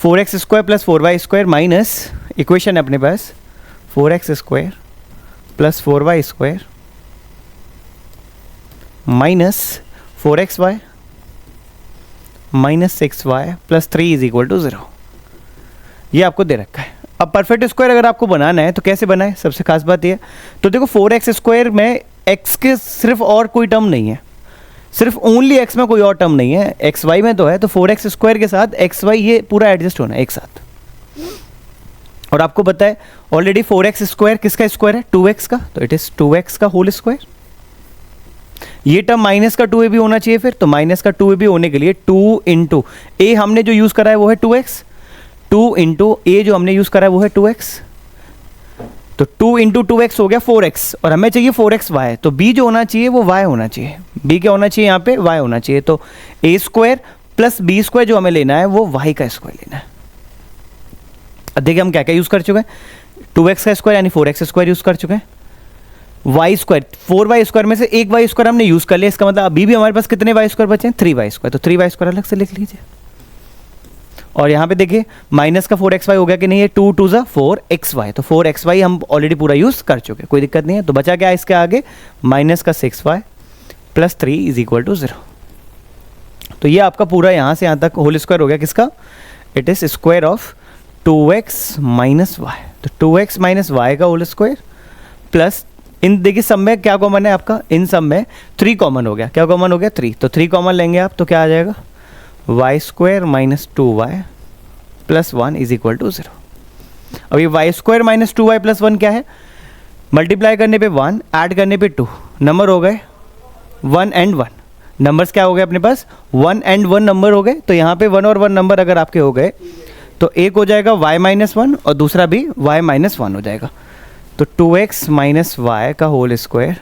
[SPEAKER 1] 4x square plus 4y square minus, equation है अपने पास 4x square plus 4y square minus 4xy minus 6y plus 3 is equal to 0। ये आपको दे रखा है। अब परफेक्ट स्क्वायर अगर आपको बनाना है तो कैसे बनाए, सबसे खास बात ये, तो देखो 4x स्क्वायर में x के सिर्फ और कोई टर्म नहीं है, सिर्फ ओनली x में कोई और टर्म नहीं है, एक्स वाई में तो है, तो 4x स्क्वायर के साथ एक्स वाई ये पूरा एडजस्ट होना है एक साथ। और आपको पता है ऑलरेडी 4x स्क्वायर किसका स्क्वायर है, 2x का, तो इट इज 2x का होल स्क्वायर। ये टर्म माइनस का 2a भी होना चाहिए फिर, तो माइनस का 2a भी होने के लिए 2 इंटू ए हमने जो यूज करा है वो है 2x, 2 इंटू ए जो हमने यूज करा है वो है 2x, तो 2 इंटू 2x हो गया 4x, और हमें चाहिए 4xy, तो b जो होना चाहिए वो y होना चाहिए। b क्या होना चाहिए यहाँ पे, y होना चाहिए। तो a square plus b square जो हमें लेना है वो y का स्क्वायर लेना है। अब देखिए हम क्या क्या यूज कर चुके हैं, 2x का स्क्वायर यानी 4x स्क्वायर यूज कर चुके हैं, y स्क्वायर 4y स्क्वायर में से एक y स्क्वायर हमने यूज कर लिया, इसका मतलब अभी भी हमारे पास कितने y स्क्वायर बचे हैं, 3y स्क्वायर, तो 3y स्क्वायर अलग से लिख लीजिए। और यहाँ पे देखिए माइनस का 4xy हो गया कि नहीं है, 2 2 ज़ा 4xy, तो 4xy हम ऑलरेडी पूरा यूज़ कर चुके, कोई दिक्कत नहीं है। तो बचा क्या इसके आगे, माइनस का 6y plus 3 is equal to 0। तो ये आपका पूरा यहाँ से यहाँ तक होल स्क्वायर हो गया किसका, it is square of 2x minus Y, तो 2x माइनस वाई का होल स्क्वायर प्लस, इन देखिए सब में क्या कॉमन है आपका, इन सब में 3 कॉमन हो गया, क्या कॉमन हो गया 3, तो 3 कॉमन लेंगे आप तो क्या आ जाएगा, Y square minus 2y plus 1 is equal to 0। अब ये Y square minus 2y plus 1 क्या है, मल्टीप्लाई करने पे 1, ऐड करने पे 2, नंबर हो गए 1 एंड 1, नंबर्स क्या हो गए अपने पास 1 एंड 1 नंबर हो गए। तो यहाँ पे 1 और 1 नंबर अगर आपके हो गए तो एक हो जाएगा y माइनस 1 और दूसरा भी y माइनस 1 हो जाएगा। तो 2x माइनस वाई का होल स्क्वायर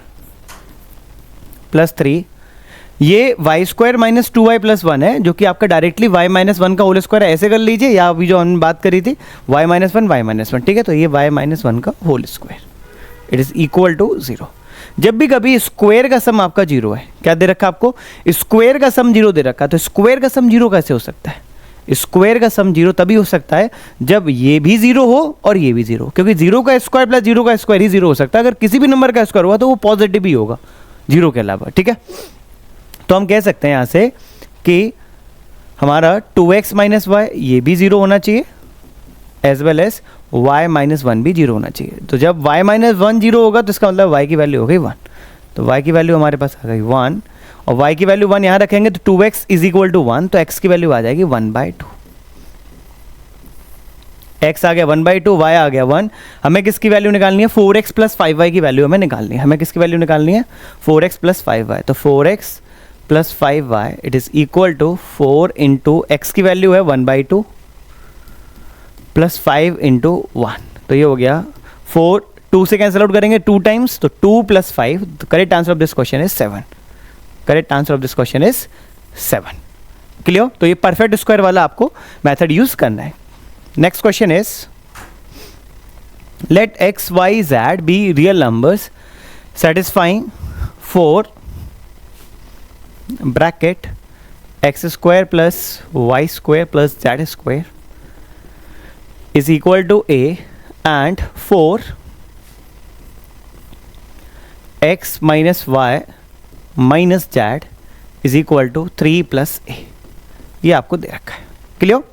[SPEAKER 1] प्लस 3, ये Y square minus 2y plus 1 है, जो कि आपका डायरेक्टली y माइनस 1 का होल स्क्वायर है, ऐसे कर लीजिए, या अभी जो हमने बात करी थी y माइनस 1 y माइनस 1, ठीक है, तो ये y माइनस 1 का whole square it is equal to 0। जब भी कभी स्क्वायर का सम आपका 0 है, क्या दे रखा आपको, स्क्वायर का सम 0 दे रखा, तो स्क्वायर का सम 0 कैसे हो सकता है, स्क्वायर का सम 0 तभी हो सकता है जब ये भी 0 हो और ये भी 0, क्योंकि 0 का स्क्वायर प्लस 0 का स्क्वायर ही 0 हो सकता है। अगर किसी भी नंबर का स्क्वायर हुआ तो वो पॉजिटिव ही होगा 0 के अलावा, ठीक है। तो हम कह सकते हैं यहाँ से कि हमारा 2x माइनस वाई ये भी 0 होना चाहिए, as well as y minus 1 भी 0 होना चाहिए। तो जब y माइनस 1 0 होगा तो इसका मतलब y की वैल्यू हो गई 1, तो y की वैल्यू हमारे पास आ गई 1, और y की वैल्यू 1 यहाँ रखेंगे तो 2x इज इक्वल टू 1, तो x की वैल्यू आ जाएगी 1/2, x आ गया 1/2, y आ गया 1। हमें किसकी वैल्यू निकालनी है, 4x प्लस 5y की वैल्यू हमें निकालनी है, हमें किसकी वैल्यू निकालनी है, 4x प्लस 5y, तो 4x plus 5y it is equal to 4 into x की वैल्यू है 1/2 प्लस 5 इंटू 1, तो ये हो गया 4, 2 से कैंसिल आउट करेंगे 2 टाइम्स, तो 2 plus 5, correct answer of this question is 7, correct answer of this question is 7। Clear, तो ये परफेक्ट स्क्वायर वाला आपको मेथड यूज करना है। Next question is, let x y z be real numbers satisfying 4 bracket x square plus y square plus z square is equal to a and 4x minus y minus z is equal to 3 plus a, ये आपको दे रखा है। क्लियर?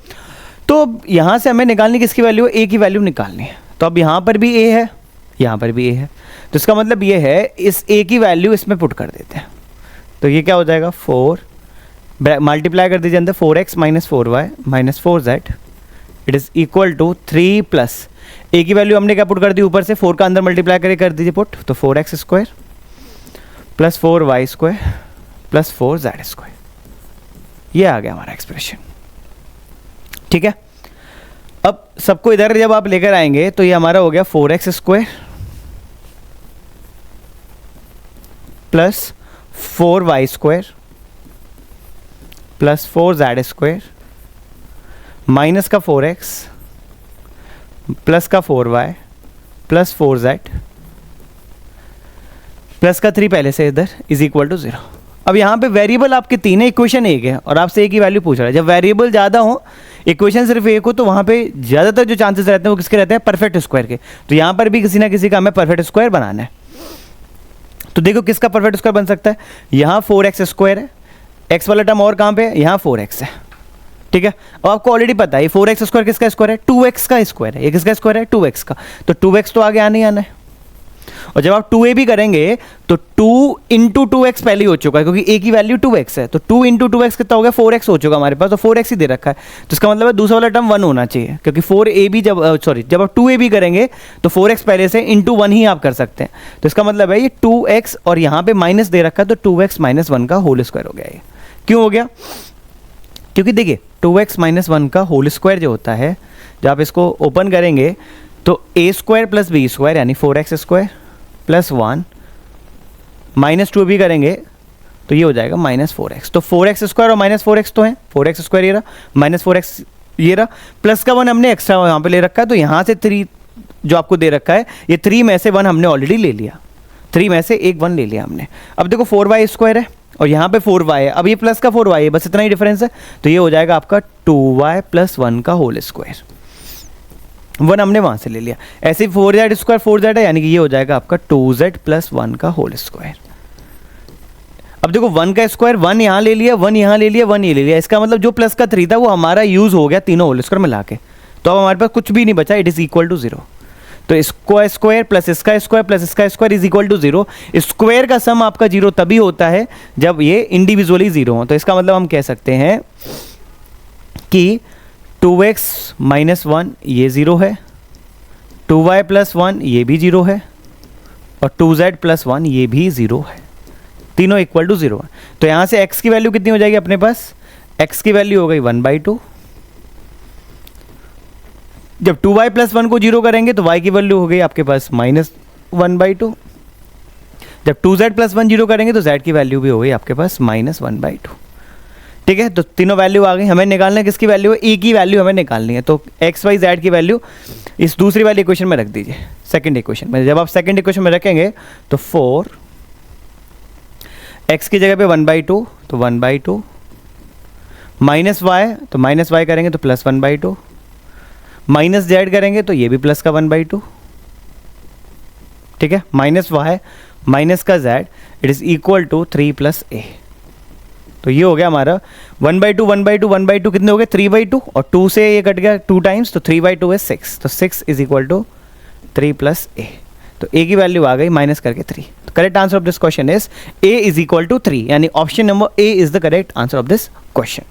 [SPEAKER 1] तो यहाँ से हमें निकालनी किसकी वैल्यू है? ए की वैल्यू निकालनी है। तो अब यहाँ पर भी ए है, यहाँ पर भी ए है, तो इसका मतलब ये है इस ए की वैल्यू इसमें पुट कर देते हैं। तो ये क्या हो जाएगा? 4 मल्टीप्लाई कर दीजिए अंदर, 4x minus 4y minus 4z it is equal to 3 plus a की वैल्यू हमने क्या पुट कर दी ऊपर से, 4 का अंदर मल्टीप्लाई करके कर दीजिए पुट, तो 4x square plus 4y square plus 4z square, ये आ गया हमारा एक्सप्रेशन। ठीक है, अब सबको इधर जब आप लेकर आएंगे तो ये हमारा हो गया 4x square plus 4y square plus 4z square minus का 4x प्लस का 4y प्लस 4z प्लस का 3 पहले से इधर इज इक्वल टू 0। अब यहाँ पे वेरिएबल आपके 3 है, इक्वेशन 1 है और आपसे एक ही वैल्यू पूछ रहा है। जब वेरिएबल ज़्यादा हो, इक्वेशन सिर्फ एक हो, तो वहाँ पे ज़्यादातर जो चांसेस रहते हैं वो किसके रहते हैं? परफेक्ट स्क्वायर के। तो यहाँ पर भी किसी ना किसी का हमें परफेक्ट स्क्वायर बनाना है। तो देखो किसका परफेक्ट स्क्वायर बन सकता है? यहाँ 4x स्क्वायर है, x वाला टर्म और कहाँ पे है? यहाँ 4x है। ठीक है, अब आपको ऑलरेडी पता है 4x स्क्वायर किसका स्क्वायर है? 2x का स्क्वायर है। ये किसका स्क्वायर है? 2x का। तो 2x तो आगे आने ही आना है। और जब आप 2a भी करेंगे तो 2 इंटू 2x पहले ही हो चुका है, क्योंकि a की वैल्यू 2x है। तो 2 इंटू 2x कितना हो गया? 4x हो चुका हमारे पास, तो 4x ही दे रखा है। तो इसका मतलब है दूसरा वाला टर्म 1 होना चाहिए, क्योंकि 4a भी जब आप 2a भी करेंगे तो 4x पहले से इंटू 1 ही आप कर सकते हैं। तो इसका मतलब है ये 2x और यहाँ पे माइनस दे रखा है, तो 2x माइनस 1 का होल स्क्वायर हो गया। ये क्यों हो गया? क्योंकि देखिए 2x माइनस 1 का होल स्क्वायर जो होता है, जब आप इसको ओपन करेंगे तो a square plus b square यानी 4x स्क्वायर प्लस 1 माइनस 2 भी करेंगे तो ये हो जाएगा माइनस 4x। तो 4x स्क्वायर और माइनस 4x तो है, 4x स्क्वायर ये रहा, माइनस 4x ये रहा, प्लस का 1 हमने एक्स्ट्रा यहाँ पे ले रखा है। तो यहाँ से 3 जो आपको दे रखा है, ये 3 में से 1 हमने ऑलरेडी ले लिया, 3 में से एक 1 ले लिया हमने। अब देखो 4y स्क्वायर है और यहाँ पे 4y है, अब ये प्लस का 4y है, बस इतना ही डिफरेंस है। तो ये हो जाएगा आपका 2y प्लस 1 का होल स्क्वायर, 1 हमने वहाँ से ले लिया। ऐसे 4z स्क्वायर 4z है, यानी कि ये हो जाएगा आपका 2z प्लस 1 का होल स्क्वायर। अब देखो 1 का स्क्वायर 1 यहाँ ले लिया, 1 यहाँ ले लिया, 1 ये ले लिया, इसका मतलब जो प्लस का 3 था वो हमारा यूज़ हो गया तीनों होल स्क्वायर मिला के। तो अब हमारे पास कुछ भी नहीं बचा, इट इज़ इक्वल टू 0। तो इसका स्क्वायर प्लस इसका स्क्वायर प्लस इसका square is equal to 0। Square का सम आपका 0 तभी होता है जब ये इंडिविजुअली 0 हो। तो इसका मतलब हम कह सकते हैं कि 2x माइनस 1 ये 0 है, 2y प्लस 1 ये भी 0 है और 2z प्लस 1 ये भी 0 है, तीनों इक्वल टू 0 है। तो यहाँ से x की वैल्यू कितनी हो जाएगी अपने पास? x की वैल्यू हो गई 1/2। जब 2y प्लस 1 को 0 करेंगे तो y की वैल्यू हो गई आपके पास माइनस 1/2। जब 2z प्लस 1 0 करेंगे तो z की वैल्यू भी हो गई आपके पास माइनस 1/2। ठीक है, तो तीनों वैल्यू आ गई। हमें निकालना है किसकी वैल्यू है? e की वैल्यू हमें निकालनी है। तो x y z की वैल्यू इस दूसरी वाली इक्वेशन में रख दीजिए, सेकंड इक्वेशन में। जब आप सेकंड इक्वेशन में रखेंगे तो 4 x की जगह पे 1/2, तो 1/2 माइनस y, तो माइनस y करेंगे तो प्लस 1/2, माइनस z करेंगे तो ये भी प्लस का 1/2। ठीक है, माइनस y माइनस का z it is equal to 3 plus a। तो ये हो गया हमारा 1/2 1/2 1/2 कितने हो गए? 3/2 और 2 से ये कट गया 2 टाइम्स, तो 3/2 है 6। तो 6 is equal to 3 plus a। तो a की वैल्यू आ गई माइनस करके 3। तो correct answer of this question is a is equal to 3, यानी option number a is the correct answer of this question.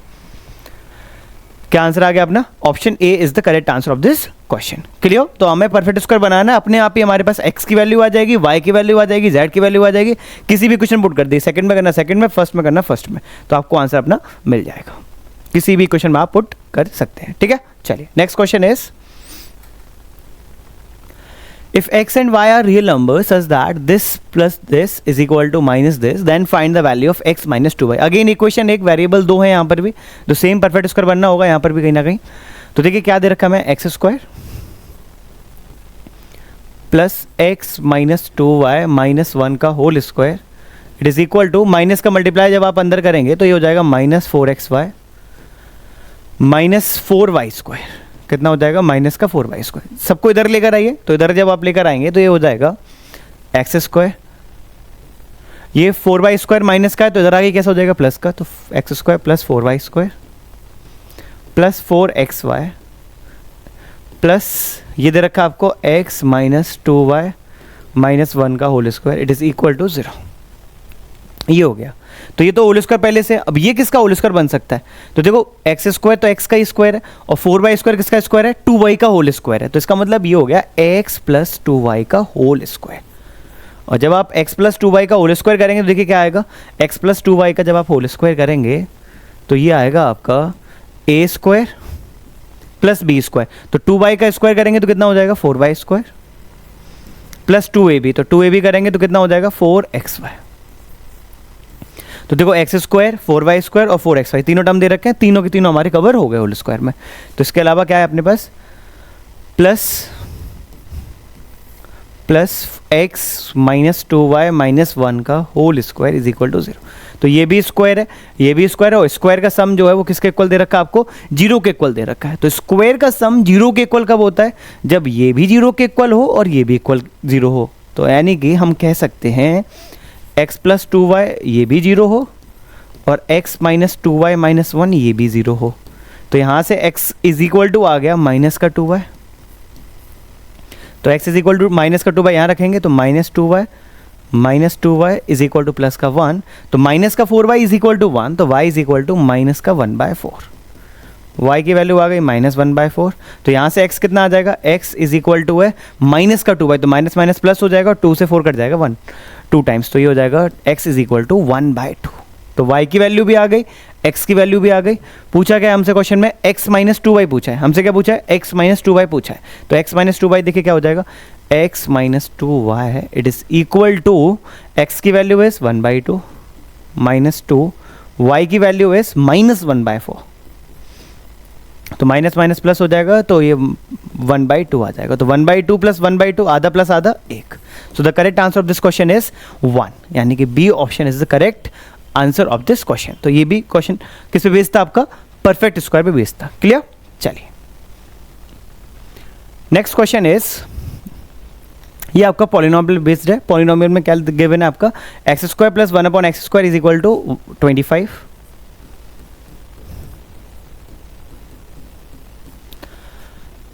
[SPEAKER 1] क्या आंसर आ गया अपना? Option A is the correct answer of this question. Clear? तो हमें परफेक्ट स्क्वायर बनाना है, अपने आप ही हमारे पास x की वैल्यू आ जाएगी, y की वैल्यू आ जाएगी, z की वैल्यू आ जाएगी। किसी भी क्वेश्चन पुट कर दी, सेकंड में करना सेकंड में, फर्स्ट में करना फर्स्ट में, तो आपको आंसर अपना मिल जाएगा। किसी भी क्वेश्चन में आप पुट कर सकते हैं। ठीक है, चलिए next question is if x and y are real numbers such that this plus this is equal to minus this, then find the value of x minus 2y। Again equation एक, वेरिएबल 2 है यहाँ पर भी, तो सेम परफेक्ट स्क्वायर बनना होगा यहाँ पर भी कहीं ना कहीं। तो देखिए क्या दे रखा है, x square plus x minus 2y minus 1 का whole square it is equal to, minus का मल्टीप्लाई जब आप अंदर करेंगे तो ये हो जाएगा minus 4xy minus 4y square. कितना हो जाएगा माइनस का 4y²। सबको इधर लेकर आइए, तो इधर जब आप लेकर आएंगे तो ये हो जाएगा x²। ये 4y² माइनस का है, तो इधर आगे कैसा हो जाएगा प्लस का, तो x² plus 4y² plus 4xy plus ये दे रखा आपको x माइनस 2y माइनस 1 का whole square, it is equal to 0। ये हो गया। तो ये तो होल स्क्वायर पहले से, अब ये किसका होल स्क्वायर बन सकता है, तो देखो x² तो x का ही स्क्वायर है और 4y² किसका स्क्वायर है, 2y का होल स्क्वायर है। तो इसका मतलब ये हो गया x प्लस 2y का होल स्क्वायर। और जब आप x प्लस 2y का होल स्क्वायर करेंगे तो देखिए क्या आएगा, x प्लस 2y का जब आप होल स्क्वायर करेंगे तो ये आएगा आपका a² प्लस b²। तो 2y का स्क्वायर करेंगे तो कितना हो जाएगा 4y² प्लस 2ab, तो 2ab करेंगे तो कितना हो जाएगा 4xy। तो देखो x², 4y² और 4xy तीनों टर्म दे रखे हैं, तीनों के तीनों हमारे कवर हो गए होल स्क्वायर में। तो इसके अलावा क्या है अपने पास, plus x minus 2y minus 1 का whole square is equal to 0। तो ये भी स्क्वायर है, ये भी स्क्वायर है, और स्क्वायर का सम जो है वो किसके इक्वल दे रखा है आपको, 0 के इक्वल दे रखा है। तो स्क्वायर का सम 0 के इक्वल कब होता है, जब ये भी 0 के इक्वल हो और ये भी इक्वल 0 हो। तो यानी कि हम कह सकते हैं x प्लस 2y ये भी 0 हो और x माइनस 2y माइनस 1 ये भी 0 हो। तो यहाँ से x इज इक्वल टू आ गया माइनस का 2y। तो x is equal to minus का 2y यहाँ रखेंगे, तो minus 2y is equal to plus का 1। तो माइनस का 4y इज इक्वल टू 1, तो y is equal to minus का 1/4। y की वैल्यू आ गई माइनस 1/4। तो यहाँ से x कितना आ जाएगा, x इज इक्वल टू है माइनस का 2y, तो माइनस माइनस प्लस हो जाएगा, 2 से 4 कट जाएगा 1 2 टाइम्स, तो ये हो जाएगा x इज इक्वल टू 1/2। तो y की वैल्यू भी आ गई, x की वैल्यू भी आ गई। पूछा क्या हमसे क्वेश्चन में, x माइनस 2y पूछा है हमसे, क्या पूछा है x माइनस 2y पूछा है। तो x माइनस 2y देखिए क्या हो जाएगा, x माइनस 2y है, it is equal to x की वैल्यू इज 1/2 माइनस 2, y की वैल्यू इज माइनस 1/4। तो माइनस माइनस प्लस हो जाएगा, तो ये 1/2 आ जाएगा। तो 1/2 प्लस 1/2 आधा प्लस आधा 1। So the correct answer of this question is 1, यानी कि B option is the correct answer of this question. तो ये भी क्वेश्चन किस पे बेस्ड था आपका, परफेक्ट स्क्वायर पे बेस्ड था। क्लियर, चलिए नेक्स्ट क्वेश्चन इज, ये आपका पॉलिनोमियल बेस्ड है। पॉलिनोमियल में क्या गिवन है आपका, x² plus 1/x² is equal to 25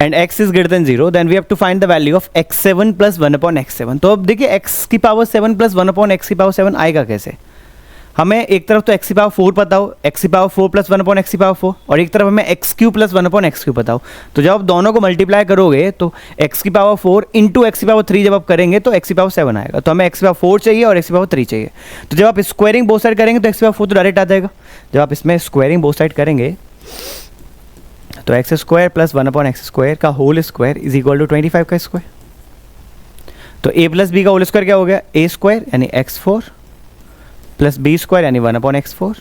[SPEAKER 1] and x is greater than 0, then we have to find the value of x7 plus 1/x7। तो अब देखिए x की पावर 7 प्लस 1/x की पावर 7 आएगा कैसे, हमें एक तरफ तो x की पावर 4 पता हो, x की पावर 4 प्लस 1/x की पावर 4, और एक तरफ हमें x³ प्लस 1/x³ पता हो। तो जब आप दोनों को मल्टीप्लाई करोगे तो x की पावर 4 इंटू x की पावर 3 जब आप करेंगे तो x की पावर 7 आएगा। तो हमें x की पावर 4 चाहिए और x की पावर 3 चाहिए। तो जब आप स्क्वायरिंग बोथ साइड करेंगे तो x की पावर 4 तो डायरेक्ट आ जाएगा। जब आप इसमें स्क्वायरिंग बोथ साइड करेंगे तो x² प्लस 1/x² का whole square is equal to 25 का स्क्वायर। तो a प्लस b का होल स्क्वायर क्या हो गया, a² यानी x4 प्लस b² यानी 1/x4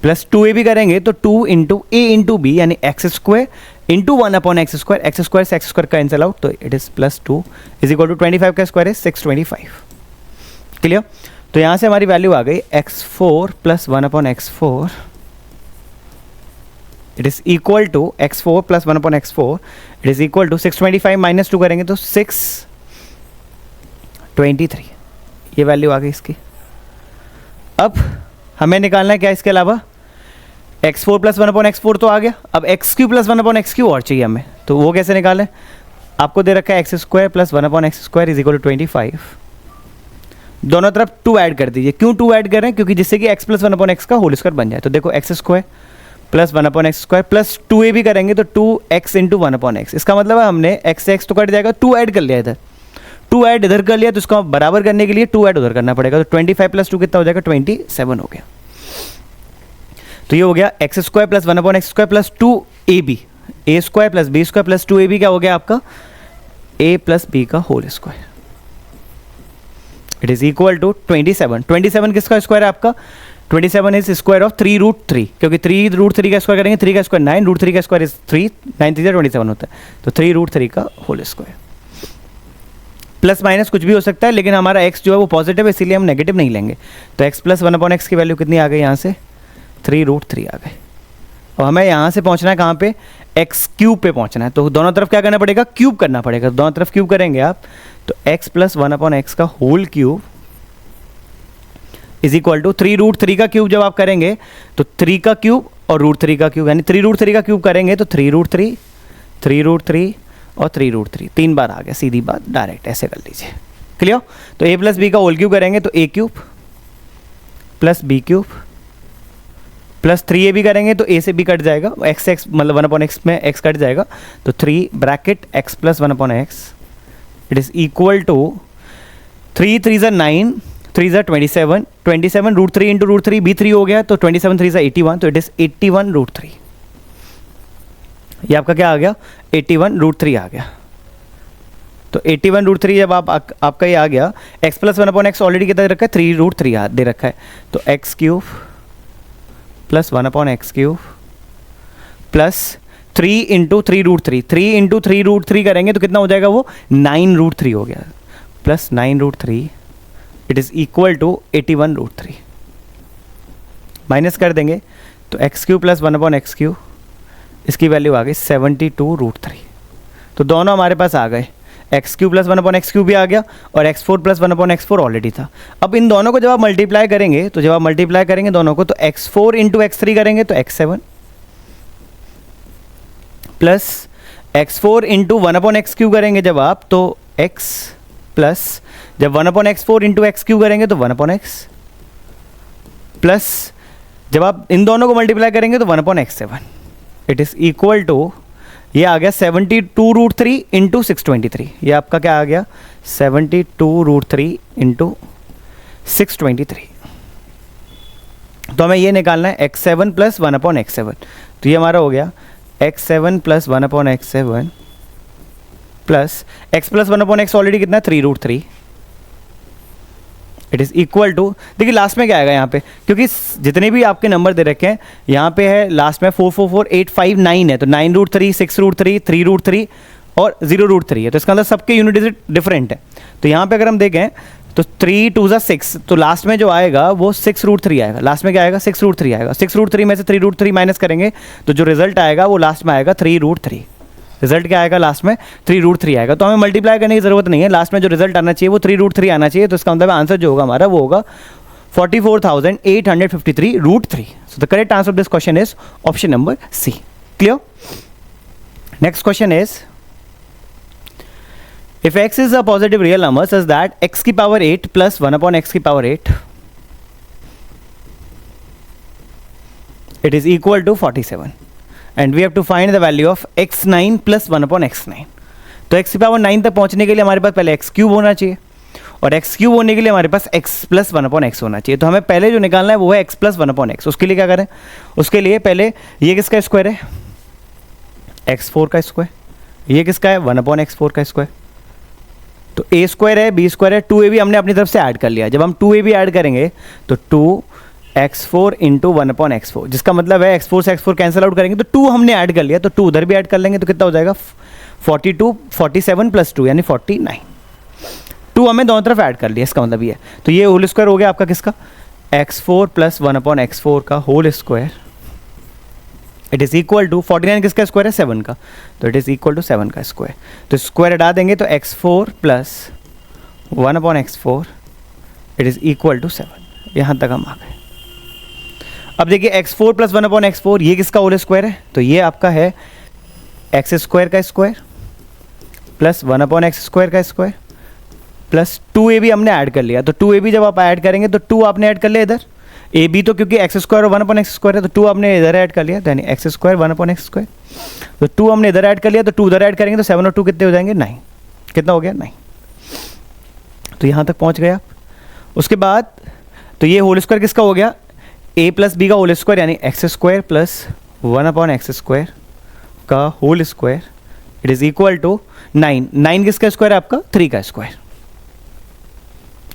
[SPEAKER 1] प्लस 2ab करेंगे तो 2 इंटू a इंटू b यानी x² इंटू 1/x², x² से x² कैंसिल आउट, तो it is plus 2 is equal to 25 का स्क्वायर है 625। क्लियर, तो यहाँ से हमारी वैल्यू आ गई x4 plus 1/x4, it is equal to x4 plus 1/x4 it is equal to 625 minus 2 करेंगे तो 623, ये वैल्यू आ गई इसकी। अब हमें निकालना है क्या इसके अलावा, x4 प्लस 1/x4 तो आ गया, अब x³ प्लस 1/x³ और चाहिए हमें, तो वो कैसे निकालें, आपको दे रखा है x² plus 1/x² is equal to 25, दोनों तरफ 2 ऐड कर दीजिए। क्यों 2 ऐड कर रहे हैं, क्योंकि जिससे कि x प्लस 1/x का होल स्क्वायर बन जाए। तो देखो x² plus 1/x² plus 2a भी करेंगे तो 2x इंटू 1/x, इसका मतलब है हमने x से x तो कट जाएगा, 2 ऐड कर लिया इधर, 2 ऐड इधर कर लिया, तो इसको बराबर करने के लिए 2 ऐड उधर करना पड़ेगा। तो 25 प्लस 2 कितना हो जाएगा, 27 हो गया। तो ये हो गया x² plus 1/x² plus 2ab, a² plus b² plus 2ab क्या हो गया आपका, a प्लस b का whole square, it is equal to 27। 27 किसका स्क्वायर है आपका, 27 इज स्क्वायर ऑफ 3√3, क्योंकि 3√3 का स्क्वायर करेंगे 3 का स्क्वायर 9, √3 का स्क्वायर इज 3, 9 3 27 होता है, तो 3√3 का होल स्क्वायर। प्लस माइनस कुछ भी हो सकता है, लेकिन हमारा x जो है वो पॉजिटिव है, इसीलिए हम नेगेटिव नहीं लेंगे। तो x प्लस 1/x की वैल्यू कितनी आ गई यहाँ से, 3√3 आ गए। और हमें यहाँ से पहुँचना है कहाँ पे, एक्स क्यूब पे पहुँचना है। तो दोनों तरफ क्या करना पड़ेगा, क्यूब करना पड़ेगा। तो दोनों तरफ क्यूब करेंगे आप, तो एक्स प्लस 1/x का whole cube is equal to 3√3 का क्यूब जब आप करेंगे तो 3 का क्यूब और √3 का क्यूब, यानी 3√3 का क्यूब करेंगे तो 3√3, 3√3 और 3√3, 3 बार आ गया, सीधी बात, डायरेक्ट ऐसे कर लीजिए। क्लियर। तो a प्लस बी का होल क्यूब करेंगे तो a cube plus B cube plus 3ab करेंगे तो a से b कट जाएगा, x से x मतलब 1/x में x कट जाएगा, तो 3 bracket x plus 1/x it is equal to 3 3 9, 3 27, 27 √3 into √3 b3 हो गया, तो 27 3 81, तो इट इज 81√3। ये आपका क्या आ गया, 81√3 आ गया। तो 81√3 जब आपका ये आ गया, x प्लस 1/x ऑलरेडी कितना दे रखा है, 3√3 दे रखा है, तो x cube plus 1/x cube plus 3 into 3√3, 3 into 3√3 करेंगे तो कितना हो जाएगा, वो 9√3 हो गया, plus 9√3 it is equal to 81√3। माइनस कर देंगे तो x cube plus 1/x cube, इसकी वैल्यू आ गई 72√3। तो दोनों हमारे पास आ गए, x cube plus 1/x cube भी आ गया और x4 प्लस 1/x4 ऑलरेडी था। अब इन दोनों को जब आप मल्टीप्लाई करेंगे, तो जब आप मल्टीप्लाई करेंगे दोनों को, तो x4 इंटू x3 करेंगे तो x7 plus x4 into 1/x cube करेंगे जब आप, तो x प्लस जब 1/x4 इंटू x क्यूब करेंगे तो 1/x प्लस जब आप इन दोनों को मल्टीप्लाई करेंगे तो 1/x7 it is equal to, ये आ गया 72√3 इंटू 623। ये आपका क्या आ गया, 72√3 इंटू 623। तो हमें ये निकालना है x7 प्लस 1/x7। तो ये हमारा हो गया x7 plus 1/x7 plus x plus 1/x already कितना है, 3√3 इट इज इक्वल टू, देखिए लास्ट में क्या आएगा यहाँ पे, क्योंकि जितने भी आपके नंबर दे रखे हैं यहाँ पे है लास्ट में 4 4 4 8 5 9 है, तो 9√3, 6√3, 3√3 और 0√3 है, तो इसका मतलब सबके यूनिट डिजिट डिफरेंट है। तो यहाँ पे अगर हम देखें तो 3 2 6, तो लास्ट में जो आएगा वो 6√3 आएगा। लास्ट में क्या आएगा, 6√3 आएगा। 6√3 में से 3√3 माइनस करेंगे तो जो रिजल्ट आएगा वो लास्ट में आएगा 3√3। रिजल्ट क्या आएगा लास्ट में, 3√3 आएगा। तो हमें मल्टीप्लाई करने की जरूरत नहीं है, लास्ट में जो रिजल्ट आना चाहिए वो 3√3 आना चाहिए। तो इसका मतलब आंसर जो होगा हमारा वो होगा 44,853√3। So the correct answer of this question is option number C. Clear. Next question is, if x is a positive real number such that x की पावर 8 प्लस 1/x की power 8 it is equal to 47 and we have to find the value of x9 plus 1/x9। तो x की पावर 9 तक पहुंचने के लिए हमारे पास पहले x क्यूब होना चाहिए और x क्यूब होने के लिए हमारे पास x प्लस 1/x होना चाहिए। तो हमें पहले जो निकालना है वो है x प्लस 1/x। उसके लिए क्या करें, उसके लिए पहले ये किसका स्क्वायर है, x4 का स्क्वायर, ये किसका है 1/x4 का स्क्वायर, तो a स्क्वायर है, b स्क्वायर है, 2ab हमने अपनी तरफ से ऐड कर लिया। जब हम 2ab ऐड करेंगे तो 2x4 इंटू 1/x4, जिसका मतलब है x4 से x4 कैंसिल आउट करेंगे तो 2 हमने ऐड कर लिया, तो 2 उधर भी ऐड कर लेंगे तो कितना हो जाएगा 42, 47 प्लस 2 यानी 49। 2 हमें दोनों तरफ ऐड कर लिया, इसका मतलब ये। तो ये होल स्क्वायर हो गया आपका किसका, x4 प्लस 1/x4 का whole square it is equal to 49 किसका स्क्वायर है 7 का, तो इट इज इक्वल टू 7 का स्क्वायर। तो स्क्वायर हटा देंगे तो x4 plus 1/x4 it is equal to 7। यहाँ तक हम आ गए। अब देखिए x4 प्लस 1/x4 ये किसका होल स्क्वायर है, तो ये आपका है x स्क्वायर का स्क्वायर प्लस 1/x स्क्वायर का स्क्वायर प्लस 2ab हमने ऐड कर लिया। तो 2ab जब आप ऐड करेंगे तो 2 आपने ऐड कर लिया इधर, ए बी तो क्योंकि एक्स स्क्वायर और 1/x स्क्वायर है तो 2 आपने इधर ऐड कर लिया, यानी एक्स स्क्वायर 1/x स्क्वायर। तो 2 हमने इधर ऐड कर लिया, तो 2 उधर ऐड करेंगे तो 7 और 2 कितने हो जाएंगे 9। कितना हो गया 9। तो यहाँ तक पहुँच गए आप। उसके बाद तो ये होल स्क्वायर किसका हो गया, a प्लस बी का होल स्क्वायर यानी x square plus 1/x square का whole square it is equal to 9। 9 किसका स्क्वायर है आपका 3 का स्क्वायर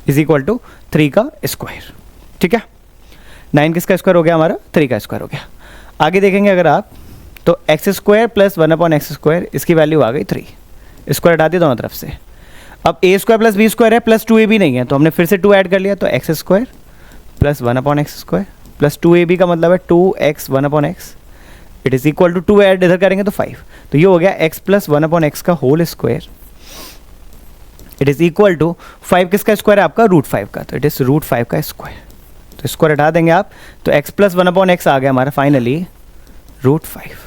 [SPEAKER 1] इज इक्वल टू 3 का स्क्वायर। ठीक है, 9 किसका स्क्वायर हो गया हमारा 3 का स्क्वायर हो गया। आगे देखेंगे अगर आप तो x square plus 1/x square इसकी वैल्यू आ गई 3, स्क्वायर हटा दिया दोनों तरफ से। अब a square plus B square है प्लस 2ab नहीं है तो हमने फिर से 2 ऐड कर लिया, तो x square plus 1/x square plus 2ab का मतलब है 2x 1/x it is equal to 2 add इधर करेंगे तो 5, तो ये हो गया x प्लस 1/x का whole square, it is equal to 5 किसका स्क्वायर है आपका √5 का, तो इट इज़ √5 का स्क्वायर, तो स्क्वायर हटा देंगे आप, तो x प्लस 1/x आ गया हमारा फाइनली √5।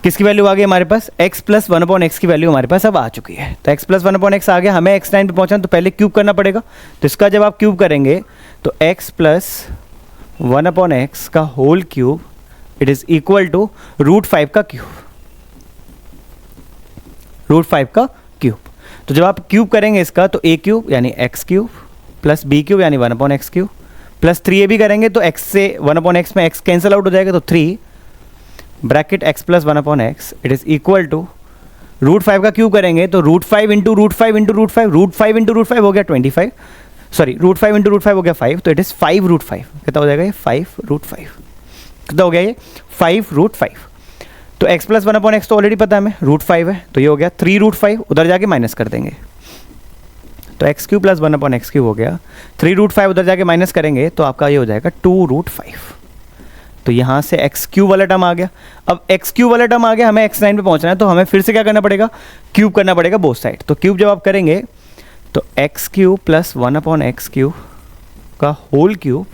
[SPEAKER 1] किसकी वैल्यू आ गई हमारे पास, x प्लस 1/x की वैल्यू हमारे पास अब आ चुकी है, तो x प्लस 1/x आ गया, हमें x9 पे पहुंचना तो पहले क्यूब करना पड़ेगा, तो इसका जब आप क्यूब करेंगे तो x प्लस 1/x का whole cube it is equal to √5 का क्यूब, √5 का क्यूब। तो जब आप क्यूब करेंगे इसका तो a क्यूब यानी x cube plus b cube यानी 1/x क्यूब प्लस 3ab करेंगे तो x से 1/x में x कैंसिल आउट हो जाएगा, तो 3 bracket x plus 1/x it is equal to √5 का क्यूब करेंगे तो √5 इंटू √5 इंटू √5, √5 इंटू √5 हो गया 25, सॉरी √5 इंटू √5 हो गया 5, तो इट इज़ 5√5, कितना हो जाएगा ये 5√5, कितना हो गया ये 5√5। तो x प्लस 1/x तो ऑलरेडी पता है हमें √5 है, तो ये हो गया 3√5, उधर जाके माइनस कर देंगे, तो x cube plus 1/x cube हो गया, 3√5 उधर जाके माइनस करेंगे तो आपका ये हो जाएगा 2√5, तो यहाँ से x क्यूब वाला टर्म आ गया। अब x क्यूब वाला टर्म आ गया, हमें x9 पे पहुँचना है, तो हमें फिर से क्या करना पड़ेगा, क्यूब करना पड़ेगा बोथ साइड, तो क्यूब जब आप करेंगे तो x cube plus 1/x cube का whole cube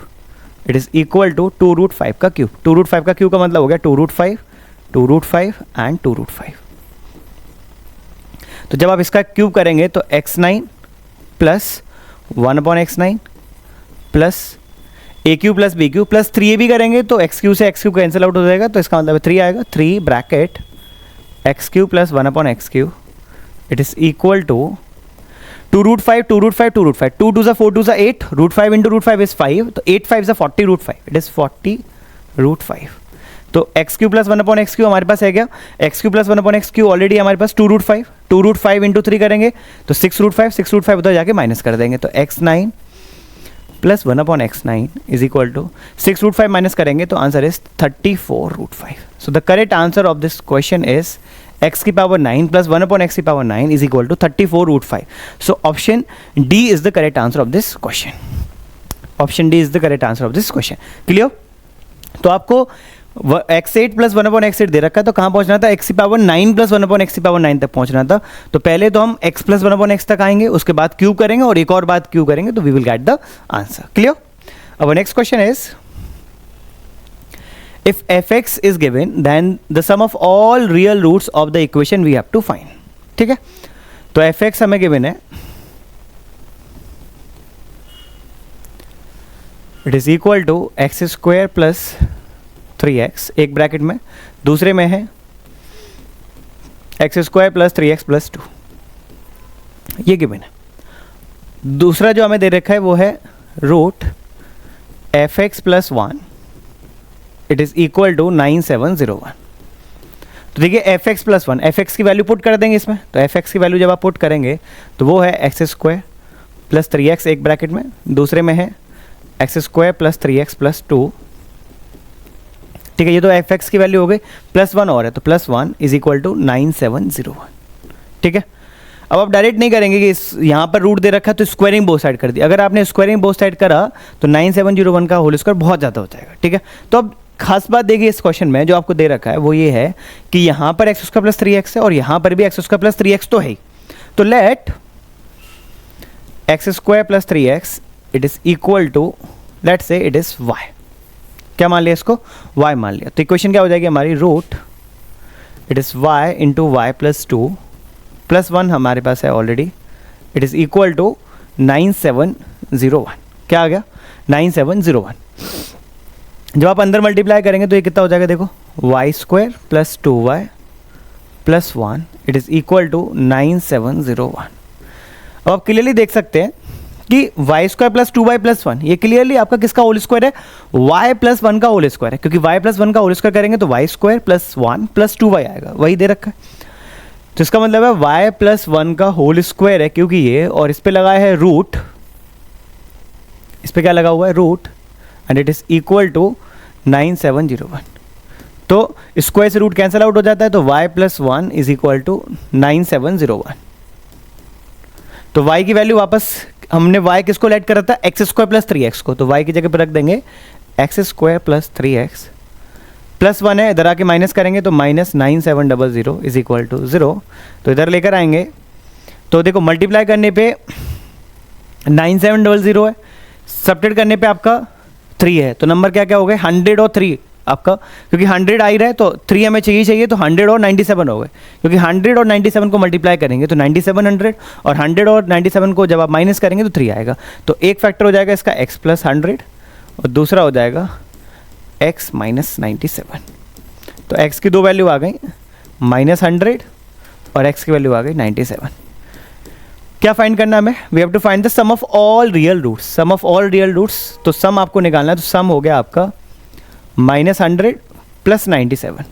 [SPEAKER 1] it is equal to 2√5 का क्यूब, 2√5 का क्यूब का मतलब हो गया 2√5, 2√5 एंड 2√5। तो जब आप इसका क्यूब करेंगे तो x9 plus 1/x9 plus a cube plus b cube plus 3ab करेंगे तो x क्यूब से x क्यूब कैंसिल आउट हो जाएगा, तो इसका मतलब 3 आएगा, 3 bracket x cube plus 1/x cube it is equal to 2√5, 2√5, 2√5, 2 2 4 2 8, √5 into √5 is 5, तो 8 5 40√5, इट इज़ 40√5। तो x cube plus 1/x cube हमारे पास है क्या, x cube plus 1/x cube already हमारे पास 2√5, 2√5 इंटू 3 करेंगे तो 6√5, 6√5 उधर जाके माइनस कर देंगे, तो x9 plus 1/x9 is equal to 6√5 minus करेंगे तो answer is 34√5। So the correct answer of this question is x की पावर 9 प्लस 1/x की power 9 is equal to 34√5। So option D is the correct answer of this question, option D is the correct answer of this question. Clear? तो आपको x8 प्लस 1/x8 दे रखा है, तो कहाँ पहुंचना था, x की पावर 9 प्लस 1/x की पावर 9 तक पहुंचना था, तो पहले तो हम x प्लस 1/x तक आएंगे, उसके बाद क्यूब करेंगे और एक और बात क्यूब करेंगे, तो we will get the answer. Clear? अब next question is if fx is given then the sum of all real roots of the equation we have to find। ठीक है, तो fx हमें given है, it is equal to x square plus 3x, एक ब्रैकेट में, दूसरे में है x square plus 3x plus 2, ये गिवन है। दूसरा जो हमें दे रखा है वो है root fx plus 1 it is equal to 9701। तो देखिए fx प्लस 1, fx की वैल्यू पुट कर देंगे इसमें, तो fx की वैल्यू जब आप पुट करेंगे तो वो है x स्क्वायर प्लस 3x एक ब्रैकेट में, दूसरे में है x square plus 3x plus 2। ठीक है, ये तो fx की वैल्यू हो गई, प्लस 1 और है तो प्लस 1 इज इक्वल टू 9701। ठीक है, अब आप डायरेक्ट नहीं करेंगे कि इस यहाँ पर रूट दे रखा है तो स्क्वायरिंग बोथ साइड कर दी, अगर आपने स्क्वायरिंग बोथ साइड करा तो 9701 का होल स्क्वायर बहुत ज़्यादा हो जाएगा। ठीक है, तो अब खास बात देखिए इस क्वेश्चन में जो आपको दे रखा है वो ये है कि यहाँ पर x स्क्वायर प्लस 3x है और यहाँ पर भी x स्क्वायर प्लस 3x तो है ही, तो let x square plus 3x it is equal to let say it is y। क्या मान लिया इसको, y मान लिया, तो इक्वेशन क्या हो जाएगी हमारी, root it is y into Y plus 2 plus 1 हमारे पास है already, it is equal to 9701। क्या आ गया 9701। जब आप अंदर मल्टीप्लाई करेंगे तो ये कितना हो जाएगा, देखो Y square plus 2y plus 1 it is equal to 9701। अब आप क्लियरली देख सकते हैं कि Y square plus 2y plus 1 ये क्लियरली आपका किसका होल स्क्वायर है, y प्लस 1 का होल स्क्वायर है, क्योंकि y प्लस 1 का होल स्क्वायर करेंगे तो Y square plus 1 plus 2y आएगा, वही दे रखा है। तो इसका मतलब है y प्लस 1 का होल स्क्वायर है, क्योंकि ये और इस पे लगाया है रूट, इस पे क्या लगा हुआ है root, and it is equal to 9701। तो स्क्वायर से रूट कैंसिल आउट हो जाता है, तो y plus 1 is equal to 9701। तो y की वैल्यू वापस हमने y किसको लेट कर रखा था, x स्क्वायर प्लस 3x को, तो y की जगह पर रख देंगे x स्क्वायर प्लस 3x +1 है, इधर आके माइनस करेंगे तो -9700 इज इक्वल टू 0। तो इधर लेकर आएंगे तो देखो मल्टीप्लाई करने पे 9700 है, सब्ट्रैक्ट करने पे आपका 3 है, तो नंबर क्या क्या हो गए 100 और 3 आपका, क्योंकि 100 आ ही रहा है तो 3 हमें चाहिए तो 100 और 97 हो गए, क्योंकि 100 और 97 को मल्टीप्लाई करेंगे तो 9700 और 100 और 97 को जब आप माइनस करेंगे तो 3 आएगा। तो एक फैक्टर हो जाएगा इसका x + 100 और दूसरा हो जाएगा x - 97। तो x की दो वैल्यू आ गई -100 और x की वैल्यू आ गई 97। क्या फाइंड करना है हमें, we have to find the sum of all real roots, sum of all real roots, तो सम आपको निकालना है, तो सम हो गया आपका -100 + 97,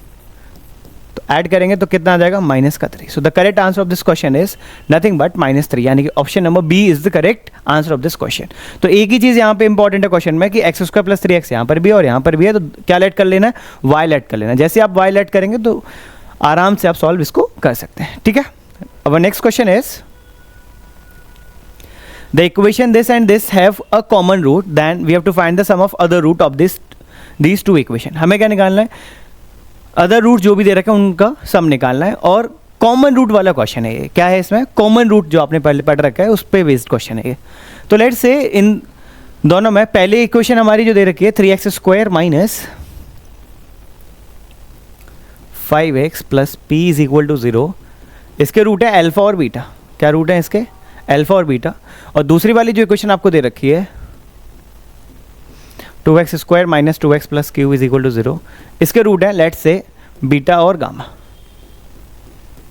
[SPEAKER 1] तो ऐड करेंगे तो कितना आ जाएगा -3। So the correct answer of this question is nothing but -3, यानी कि option number B is the correct answer of this question. तो एक ही चीज़ यहाँ पे इंपॉर्टेंट है क्वेश्चन में कि x² + 3x यहाँ पर भी है और यहाँ पर भी है, तो क्या ऐड कर लेना है, y ऐड कर लेना है। जैसे आप y ऐड करेंगे तो आराम से आप सॉल्व इसको कर सकते हैं, ठीक है। अब next question is the equation this and this have a common root, then we have to find the sum of other root of these two equation। हमें क्या निकालना है, अदर रूट जो भी दे रखे हैं उनका सम निकालना है, और कॉमन रूट वाला क्वेश्चन है ये। क्या है इसमें, कॉमन रूट जो आपने पहले पढ़ रखा है उस पर बेस्ड क्वेश्चन है ये। तो लेट्स से इन दोनों में पहले इक्वेशन हमारी जो दे रखी है 3x² - 5x + p = 0, इसके रूट है अल्फा और बीटा। क्या रूट है इसके, अल्फा और बीटा। और दूसरी वाली जो इक्वेशन आपको दे रखी है 2x² - 2x + q = 0, इसके रूट है लेट्स से बीटा और गामा,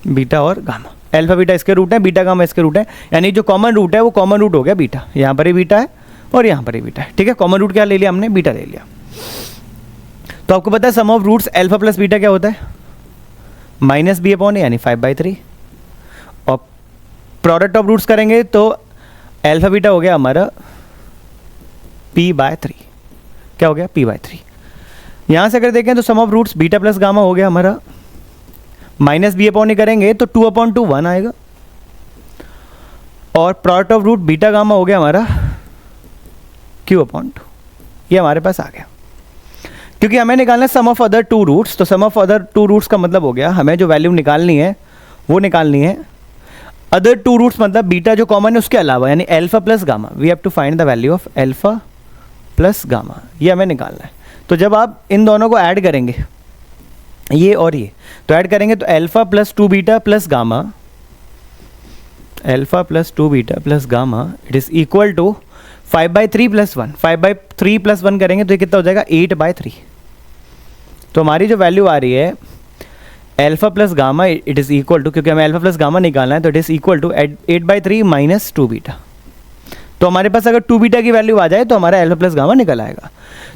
[SPEAKER 1] बीटा और गामा। अल्फा बीटा इसके रूट है, बीटा गामा इसके रूट है, यानी जो कॉमन रूट है वो कॉमन रूट हो गया बीटा। यहाँ पर ही बीटा है और यहाँ पर ही बीटा है, ठीक है। कॉमन रूट क्या ले लिया हमने, बीटा ले लिया। तो आपको पता है sum of roots alpha + beta क्या होता है, -b/a यानी 5/3, और प्रोडक्ट ऑफ रूट्स करेंगे तो अल्फा बीटा हो गया हमारा p/3। क्या हो गया, p/3। यहाँ से अगर देखें तो sum of roots beta + gamma हो गया हमारा, -b/a करेंगे तो 2/2 1 आएगा, और product of root beta gamma हो गया हमारा q/2, ये हमारे पास आ गया। क्योंकि हमें निकालना है सम ऑफ अदर 2 रूट्स, तो सम ऑफ अदर 2 रूट्स का मतलब हो गया हमें जो वैल्यू निकालनी है वो निकालनी है अदर 2 रूट्स, मतलब बीटा जो कॉमन है उसके अलावा, यानी alpha + gamma. We have to find the value of alpha + gamma, ये हमें निकालना है। तो जब आप इन दोनों को ऐड करेंगे, ये और ये, तो ऐड करेंगे तो alpha + 2 beta + gamma, alpha + 2 beta + gamma it is equal to 5/3 + 1। 5/3 + 1 करेंगे तो ये कितना हो जाएगा 8/3। तो हमारी जो वैल्यू आ रही है alpha + gamma it is equal to, क्योंकि हमें अल्फा + गामा निकालना है, तो it is equal to 8/3 - 2 beta. तो हमारे पास अगर 2 बीटा की वैल्यू आ जाए तो हमारा अल्फा + गामा निकल आएगा।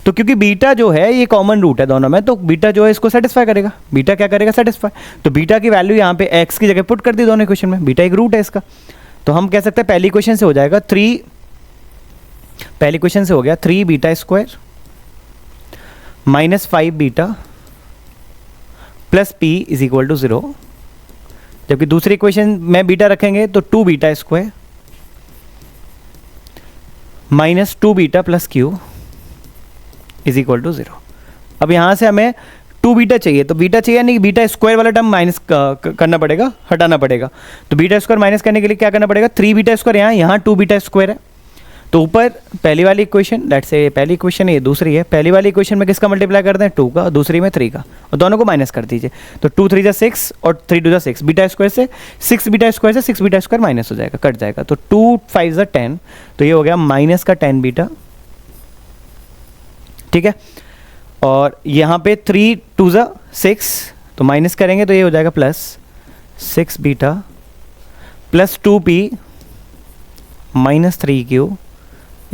[SPEAKER 1] तो क्योंकि बीटा जो है ये कॉमन रूट है दोनों में, तो बीटा जो है इसको सेटिस्फाई करेगा, बीटा क्या करेगा, सेटिस्फाई। तो बीटा की वैल्यू यहाँ पे x की जगह पुट कर दी दोनों इक्वेशन में, बीटा एक रूट है इसका। तो हम कह सकते हैं पहली इक्वेशन से हो जाएगा 3, पहली इक्वेशन से हो गया 3 बीटा स्क्वायर -5 बीटा + p = 0, जबकि दूसरी इक्वेशन में बीटा रखेंगे तो 2 बीटा स्क्वायर -2 बीटा + q = 0। अब यहाँ से हमें 2 बीटा चाहिए, तो बीटा चाहिए नहीं, बीटा स्क्वायर वाला टर्म माइनस करना पड़ेगा, हटाना पड़ेगा। तो बीटा स्क्वायर माइनस करने के लिए क्या करना पड़ेगा, 3 बीटा स्क्वायर यहाँ 2 बीटा स्क्वायर है, तो ऊपर पहली वाली इक्वेशन, लेट्स से पहली इक्वेशन है, ये दूसरी है। पहली वाली इक्वेशन में किसका मल्टीप्लाई करते हैं, 2 का, और दूसरी में 3 का, और दोनों को माइनस कर दीजिए। तो 2 3 = 6 और 3 2 = 6, बीटा स्क्वायर से 6 बीटा स्क्वायर से 6 बीटा स्क्वायर माइनस हो जाएगा, कट जाएगा। तो 2 5 = 10, तो ये हो गया -10 बीटा, ठीक है। और यहाँ पे 3 2 = 6, तो माइनस करेंगे तो ये हो जाएगा +6 बीटा + 2p - 3q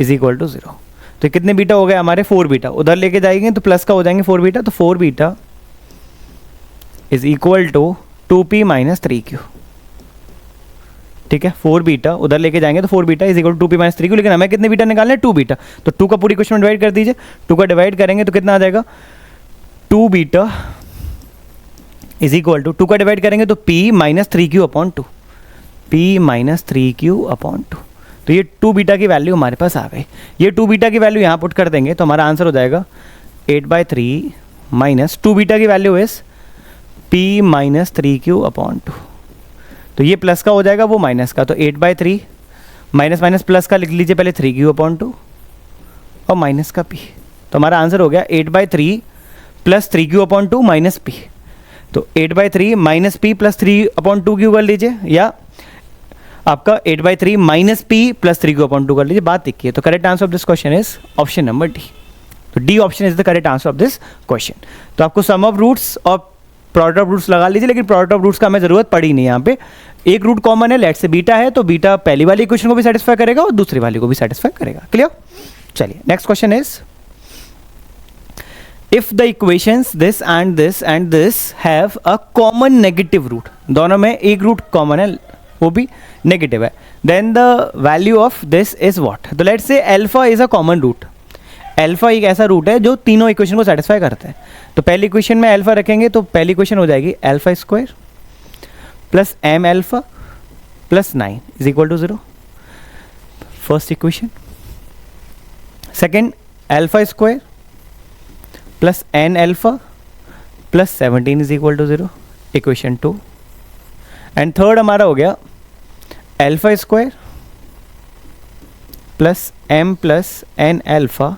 [SPEAKER 1] = 0। तो कितने बीटा हो गए हमारे, 4 बीटा। उधर लेके जाएंगे तो प्लस का हो जाएंगे 4 बीटा, तो 4 बीटा = 2p - 3q, ठीक है। 4 बीटा उधर लेके जाएंगे तो 4 बीटा = 2p - 3q, लेकिन हमें कितने बीटा निकालने हैं, 2 बीटा। तो 2 का पूरी क्वेश्चन में डिवाइड कर दीजिए, 2 का डिवाइड करेंगे तो कितना आ जाएगा, 2 बीटा = 2 का डिवाइड करेंगे तो p - 3q/2, p - 3q/2। तो ये 2 बीटा की वैल्यू हमारे पास आ गई। ये 2 बीटा की वैल्यू यहाँ पुट कर देंगे तो हमारा आंसर हो जाएगा 8/3 माइनस 2 बीटा की value is p minus 3q/2। तो ये प्लस का हो जाएगा, वो माइनस का, तो 8/3 माइनस माइनस प्लस का लिख लीजिए पहले 3q/2 और माइनस का p। तो हमारा आंसर हो गया 8/3 प्लस 3q/2 माइनस p। तो 8/3 माइनस p प्लस 3/2q कर लीजिए, या आपका 8/3 माइनस p प्लस 3q/2 कर लीजिए, बात दिखिए। तो correct answer of this question is option number D. तो D option is the correct answer of this question. तो आपको सम ऑफ रूट्स और प्रोडक्ट ऑफ रूट्स लगा लीजिए, लेकिन प्रोडक्ट ऑफ रूट्स का हमें जरूरत पड़ी नहीं। यहाँ पे एक रूट कॉमन है, लेट से बीटा है, तो बीटा पहली वाली इक्वेशन को भी सेटिस्फाई करेगा और दूसरी वाली को भी सेटिस्फाई करेगा। क्लियर? चलिए next question is, if the equations this and this have a common negative root, दोनों में एक रूट कॉमन है वो भी नेगेटिव है, then the value of this is what? तो let's say alpha is a common root. Alpha एक ऐसा रूट है जो तीनों इक्वेशन को सेटिस्फाई करता है। तो पहली इक्वेशन में अल्फा रखेंगे तो पहली इक्वेशन हो जाएगी alpha square plus m alpha plus 9 is equal to 0, first equation. Second alpha square plus n alpha plus 17 is equal to 0, equation 2। And third हमारा हो गया alpha square plus m plus n alpha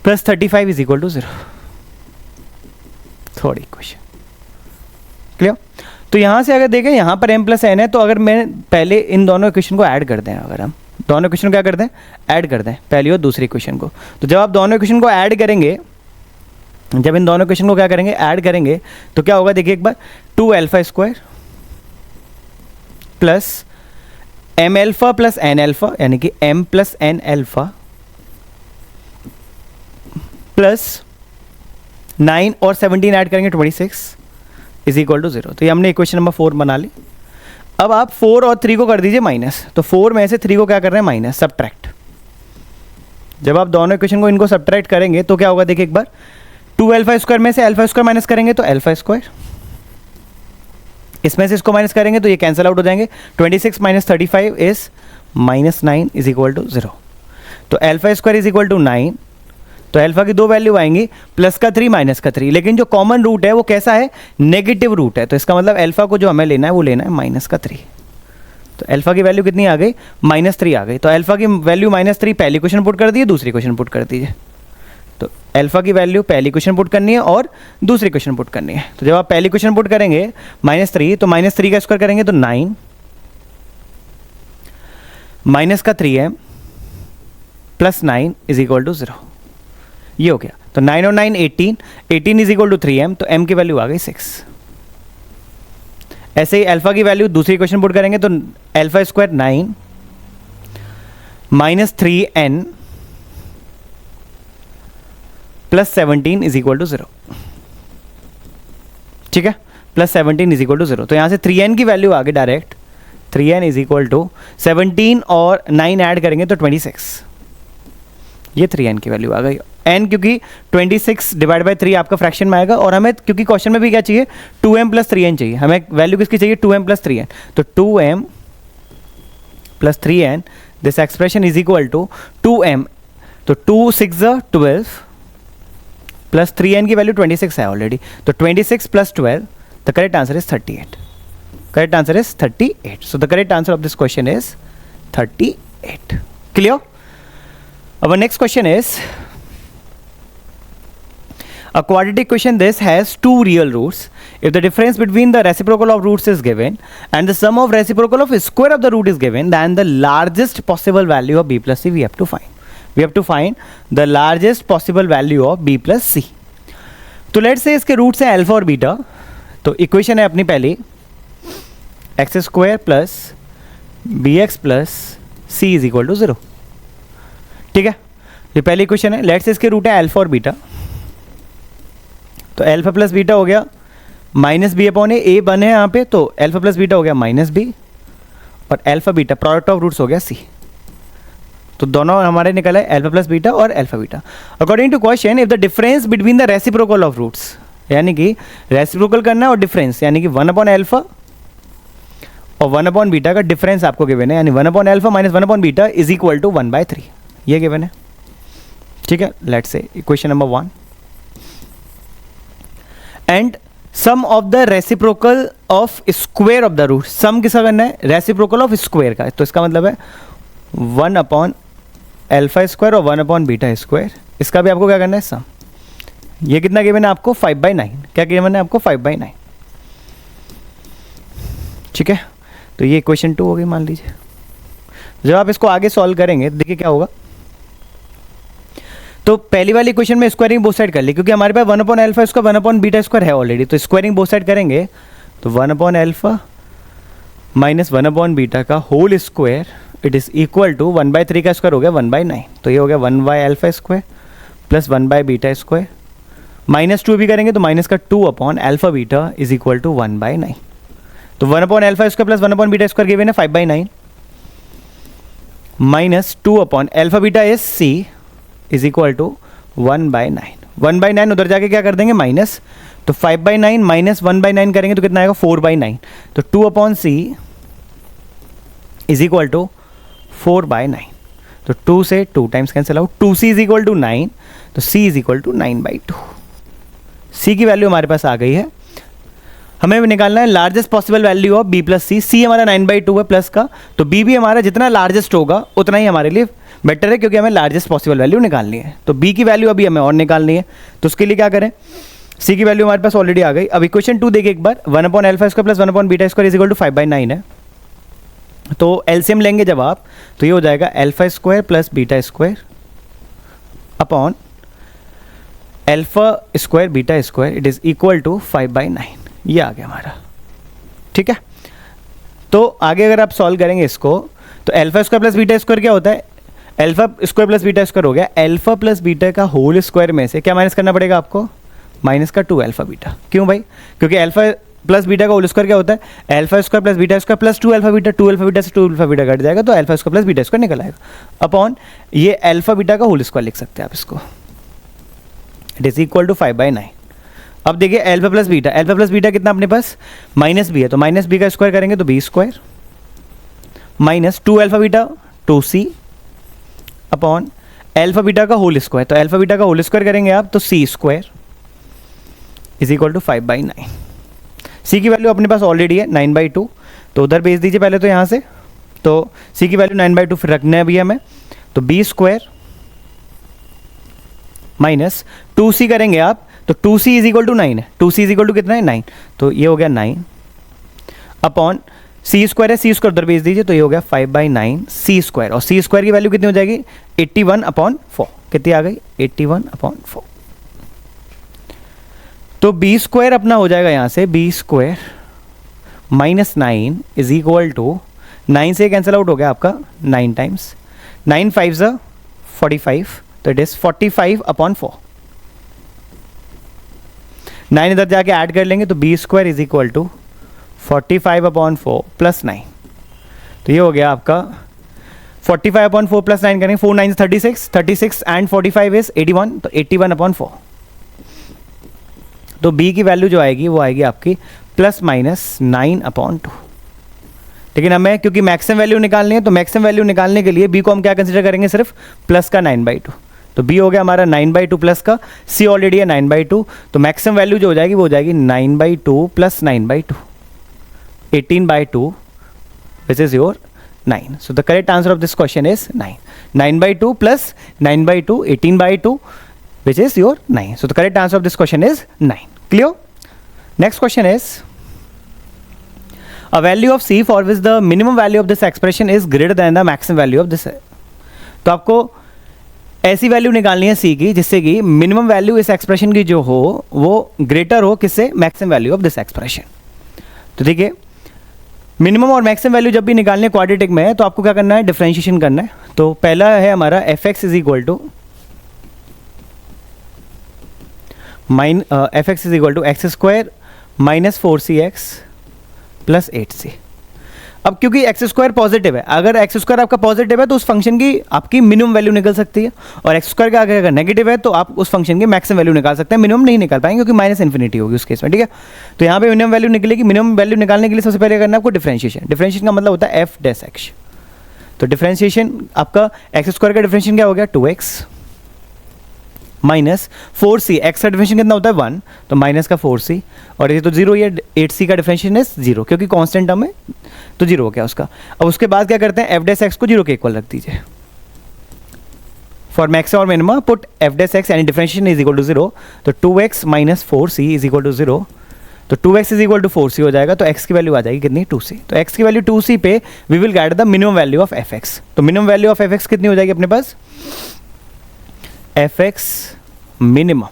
[SPEAKER 1] plus 35 is equal to 0, third equation. Clear? तो यहाँ से अगर देखें, यहाँ पर m प्लस n है, तो अगर मैं पहले इन दोनों इक्वेशन को ऐड कर दें, अगर हम दोनों इक्वेशन को क्या कर दें, ऐड कर दें पहली और दूसरी इक्वेशन को, तो जब आप दोनों इक्वेशन को ऐड करेंगे, जब इन दोनों इक्वेशन को क्या करेंगे, ऐड करेंगे, तो क्या होगा देखिए एक बार, 2 alpha square plus m alpha plus n alpha, यानी कि m plus n alpha plus 9 और 17 ऐड करेंगे 26 इज इक्वल टू 0। तो ये हमने इक्वेशन नंबर 4 बना ली। अब आप 4 और 3 को कर दीजिए माइनस, तो 4 में से 3 को क्या कर रहे हैं, माइनस, सब्ट्रैक्ट। जब आप दोनों इक्वेशन को इनको सब्ट्रैक्ट करेंगे तो क्या होगा देखिए एक बार, 2 अल्फा स्क्वायर में से अल्फा स्क्वायर माइनस करेंगे तो अल्फा स्क्वायर, इसमें से इसको माइनस करेंगे तो ये कैंसिल आउट हो जाएंगे, 26 minus 35 is minus 9 is equal to 0। तो alpha square is equal to 9, तो अल्फा की दो वैल्यू आएंगी, प्लस का 3 माइनस का 3, लेकिन जो कॉमन रूट है वो कैसा है, नेगेटिव रूट है। तो इसका मतलब अल्फा को जो हमें लेना है वो लेना है माइनस का 3। तो अल्फा की वैल्यू कितनी आ गई, -3 आ गई। तो अल्फा की वैल्यू -3 पहली क्वेश्चन पुट कर दीजिए, दूसरी क्वेश्चन पुट कर दीजिए। तो अल्फा की वैल्यू पहली क्वेश्चन पुट करनी है और दूसरी क्वेश्चन पुट करनी है। तो जब आप पहली क्वेश्चन पुट करेंगे -3, तो -3 का स्क्वायर करेंगे तो 9 माइनस का 3m plus 9 is equal to 0, ये हो गया। तो 9 और 9 18 इज इक्वल टू 3m, तो m की वैल्यू आ गई 6। ऐसे ही अल्फा की वैल्यू दूसरी क्वेश्चन पुट करेंगे तो alpha square 9 minus 3n plus 17 is equal to 0, ठीक है, प्लस 17 इज इक्वल टू 0। तो यहां से 3n की वैल्यू आ गई direct, 3n is equal to 17 और 9 ऐड करेंगे तो 26, ये 3n की वैल्यू आ गई। n क्योंकि 26 डिवाइड बाई 3 आपका फ्रैक्शन में आएगा, और हमें क्योंकि क्वेश्चन में भी क्या चाहिए, 2m प्लस 3n चाहिए, हमें वैल्यू किसकी चाहिए, 2m प्लस 3n। तो 2m plus 3n, this expression is equal to 2m, तो 2 6 12 प्लस 3n की वैल्यू 26 है ऑलरेडी, तो 26 plus 12, the correct answer is 38। Correct answer is 38। So the correct answer of this question is 38। Clear? Our next question is, a quadratic equation this has two real roots. If the difference between the reciprocal of roots is given and the sum of reciprocal of square of the root is given, then the largest possible value of b plus c we have to find. We have to find the largest possible value of b plus c. तो let's say इसके रूट्स हैं अल्फा और बीटा। तो इक्वेशन है अपनी पहली X square plus B x plus C is equal to 0, ठीक है, ये पहली क्वेश्चन है। लेट्स से इसके रूट है अल्फा और बीटा, तो अल्फा प्लस बीटा हो गया माइनस बी अपॉन ए बने हैं यहाँ पे, तो अल्फा प्लस बीटा हो गया माइनस बी, और alpha beta product of roots हो गया सी। तो दोनों हमारे निकला है अल्फा प्लस बीटा और alpha beta. According to question, if the difference between the reciprocal of roots, यानी कि रेसिप्रोकल करना है और डिफरेंस, यानी कि 1 अपॉन अल्फा और 1 अपॉन बीटा का डिफरेंस आपको गिवन है, यानी 1 upon alpha minus 1 upon beta is equal to 1/3, ये गिवन है, ठीक है। Let's say question number 1, and sum of the reciprocal of square of the root, sum किसका करना है, रेसिप्रोकल ऑफ स्क्वायर का, तो इसका मतलब है 1 अपॉन अल्फा स्क्वायर और 1 अपॉन बीटा स्क्वायर, इसका भी आपको क्या करना है सम। ये कितना गिवन है आपको 5/9, क्या गिवन है आपको 5/9, ठीक है। तो ये क्वेश्चन 2 हो गई मान लीजिए। जब आप इसको आगे सॉल्व करेंगे देखिए क्या होगा। तो पहली वाली क्वेश्चन में स्क्वायरिंग बोथ साइड कर ली, क्योंकि हमारे पास 1 upon alpha square 1 upon beta square है ऑलरेडी, तो स्क्वायरिंग बोथ साइड करेंगे तो 1 upon alpha minus 1 upon beta का whole square it is equal to 1/3 का स्क्वायर हो गया 1/9, तो ये हो गया 1/अल्फा स्क्वायर प्लस 1/बीटा स्क्वायर, -2 भी करेंगे तो माइनस का 2 upon alpha beta is equal to 1/9। तो 1 upon alpha square plus 1 upon beta square given है 5/9 minus 2 upon alpha beta is c is equal to 1/9। 1/9 उधर जाके क्या कर देंगे माइनस, तो 5/9 माइनस 1/9 करेंगे तो कितना आएगा 4/9, तो 2 upon c is equal to 4/9, तो 2 से 2 times cancel out, 2c is equal to 9, तो c is equal to 9/2। c की वैल्यू हमारे पास आ गई है। हमें निकालना है largest possible value of b plus c हमारा 9/2 है प्लस का, तो b भी हमारा जितना लार्जेस्ट होगा उतना ही हमारे लिए बेटर है, क्योंकि हमें लार्जेस्ट पॉसिबल वैल्यू निकालनी है। तो b की वैल्यू अभी हमें और निकालनी है, तो उसके लिए क्या करें, c की वैल्यू हमारे पास ऑलरेडी आ गई। अब इक्वेशन 2 देखिए एक बार, 1 upon alpha square plus 1 upon beta square is equal to 5/9 है, तो एलसीएम लेंगे जब आप तो ये हो जाएगा alpha square plus beta square upon alpha square beta square it is equal to 5/9, ये आ गया हमारा, ठीक है। तो आगे अगर आप सॉल्व करेंगे इसको तो alpha square plus beta square क्या होता है, alpha square plus beta square हो गया, अल्फा प्लस बीटा का होल स्क्वायर में से क्या माइनस करना पड़ेगा आपको, माइनस का 2 अल्फा बीटा। क्यों भाई, क्योंकि अल्फा प्लस बीटा का होल स्क्वायर क्या होता है, alpha square plus beta square plus 2 alpha beta, 2 alpha beta से 2 अल्फा बीटा कट जाएगा तो alpha square plus beta square निकल आएगा अपॉन ये अल्फा बीटा का होल स्क्वायर लिख सकते हैं आप इसको, इट इज इक्वल टू 5/9। अब देखिए अल्फा प्लस बीटा कितना अपने पास माइनस बी है, तो माइनस बी का स्क्वायर करेंगे तो B square minus 2 alpha beta 2c upon alpha beta का होल स्क्वायर, तो अल्फा बीटा का होल स्क्वायर करेंगे आप तो c square is equal to 5/9। c की वैल्यू अपने पास ऑलरेडी है 9/2, तो उधर भेज दीजिए पहले तो यहाँ से, तो c की वैल्यू 9/2 फिर रखना है अभी हमें, तो b स्क्वायर माइनस 2c करेंगे आप तो 2c इज इक्वल टू 9 है, 2c इज इक्वल टू कितना है 9, तो ये हो गया 9 अपॉन c स्क्वायर है, c स्क्वायर उधर भेज दीजिए तो ये हो गया 5/9 c स्क्वायर, और c स्क्वायर की वैल्यू कितनी हो जाएगी 81/4, कितनी आ गई 81/4। तो b स्क्वायर अपना हो जाएगा यहाँ से b square minus 9 is equal to 9 से कैंसिल आउट हो गया आपका 9 टाइम्स 9 5 45, तो इट इज 45/4। 9 इधर जाके ऐड कर लेंगे तो b square is equal to 45/4 plus 9, तो ये हो गया आपका 45/4 प्लस 9 करेंगे 4 9 36 एंड 45 इज 81, तो 81/4। तो b की वैल्यू जो आएगी वो आएगी आपकी प्लस माइनस 9/2। लेकिन हमें क्योंकि मैक्सिमम वैल्यू निकालनी है, तो मैक्सिमम वैल्यू निकालने के लिए b को हम क्या कंसिडर करेंगे, सिर्फ प्लस का 9/2, तो b हो गया हमारा 9/2 प्लस का, c ऑलरेडी है 9/2, तो मैक्सिमम वैल्यू जो हो जाएगी वो हो जाएगी 9/2 plus 9/2 18/2 which is your 9। So the correct answer of this question is 9, 9/2 plus 9/2 18/2 which is your 9. So the correct answer of this question is 9. Clear? Next question is a value of c for which the minimum value of this expression is greater than the maximum value of this. तो आपको ऐसी वैल्यू निकालनी है c की जिससे कि मिनिमम वैल्यू इस एक्सप्रेशन की जो हो वो ग्रेटर हो किससे, maximum value of this expression. तो देखिए मिनिमम और मैक्सिमम वैल्यू जब भी निकालने क्वाड्रेटिक में है तो आपको क्या करना है, डिफरेंशिएशन करना है। तो पहला है हमारा fx is equal to fx is equal to x square minus 4cx plus 8c। अब क्योंकि एक्स स्क्वायर पॉजिटिव है, अगर एक्स स्क्वायर आपका पॉजिटिव है तो उस फंक्शन की आपकी मिनिमम वैल्यू निकल सकती है, और एक्स स्क्वायर का अगर नेगेटिव है तो आप उस फंक्शन की मैक्सिमम वैल्यू निकाल सकते हैं, मिनिमम नहीं निकाल पाएंगे क्योंकि माइनस इन्फिनिटी होगी उस केस में, ठीक है। तो यहाँ पे मिनिमम वैल्यू निकलेगी, मिनिमम वैल्यू निकालने के लिए सबसे पहले करना है आपको डिफरेंशिएशन। डिफरेंशिएशन का मतलब होता है एफ डैश एक्स। तो डिफरेंशिएशन आपका एक्स स्क्वायर का डिफरेंशिएशन क्या हो गया 2x माइनस 4c, एक्स का डिफरेंशियल कितना होता है 1, तो माइनस का 4c, और ये तो 0 ही है, 8c का डिफरेंशियल इज 0 क्योंकि कांस्टेंट टर्म है तो 0 हो गया उसका। अब उसके बाद क्या करते हैं, एफ डैश एक्स को 0 के इक्वल रख दीजिए। फॉर मैक्सिमम और minimum put F dash x यानी डिफरेंशियल इज इक्वल टू 0, तो 2x minus 4c is equal to 0, तो 2x is equal to 4c हो जाएगा, तो x की वैल्यू आ जाएगी कितनी 2c, तो x की वैल्यू 2c पे we will get the minimum value of fx, तो मिनिमम वैल्यू ऑफ fx कितनी हो जाएगी अपने पास, fx minimum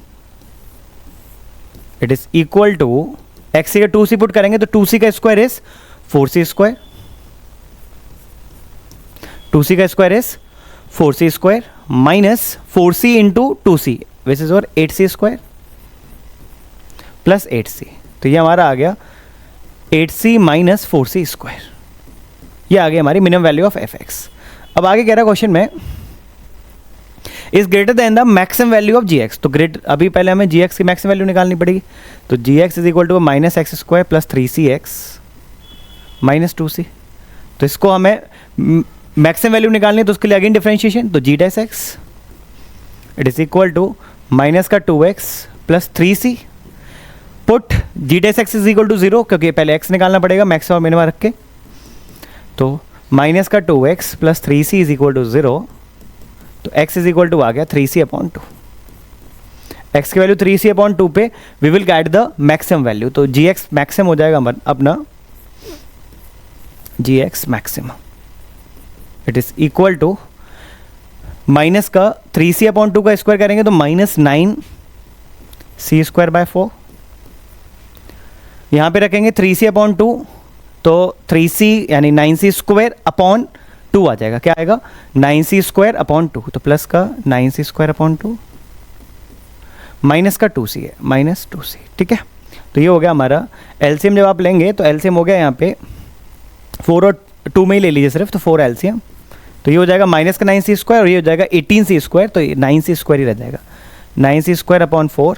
[SPEAKER 1] it is equal to x का 2c पुट करेंगे तो 2c का square is 4c square, 2c का square is 4c square minus 4c into 2c which is और 8c स्क्वायर प्लस 8c, तो ये हमारा आ गया 8c माइनस 4c स्क्वायर, ये आ गई हमारी मिनिमम वैल्यू ऑफ fx। अब आगे कह रहा है क्वेश्चन में is greater then the maximum value of gx, तो ग्रेट अभी पहले हमें gx की मैक्सिमम वैल्यू निकालनी पड़ेगी, तो gx is equal to minus X square plus 3cx minus 2c, तो इसको हमें मैक्सिमम वैल्यू निकालनी है तो उसके लिए अगेन डिफरेंशिएशन, तो g dash x it is equal to minus का 2x plus 3c, put g dash x is equal to 0 क्योंकि पहले x निकालना पड़ेगा मैक्सिमम और मिनिमम रख के, तो माइनस का 2x plus 3c is equal to 0, तो x इज इक्वल टू आ गया 3c अपॉन 2, x की वैल्यू 3c अपॉन 2 पे we will get the maximum value, तो gx मैक्सिमम हो जाएगा अपना gx maximum it is equal to minus का 3c अपॉन 2 का स्क्वायर करेंगे तो माइनस 9c स्क्वायर बाय 4, यहाँ पे रखेंगे 3c अपॉन 2 तो 3c यानी 9c स्क्वायर अपॉन 2 आ जाएगा, क्या आएगा 9c स्क्वायर अपॉन 2, तो प्लस का 9c स्क्वायर अपॉन 2 माइनस का 2c है माइनस 2c, ठीक है। तो ये हो गया हमारा एलसीएम, जब आप लेंगे तो एलसीएम हो गया यहाँ पे 4 और 2 में ही ले लीजिए सिर्फ, तो 4 एलसीएम, तो ये हो जाएगा माइनस का 9c स्क्वायर और ये हो जाएगा 18c स्क्वायर, तो 9c स्क्वायर ही रह जाएगा, 9c स्क्वायर अपॉन 4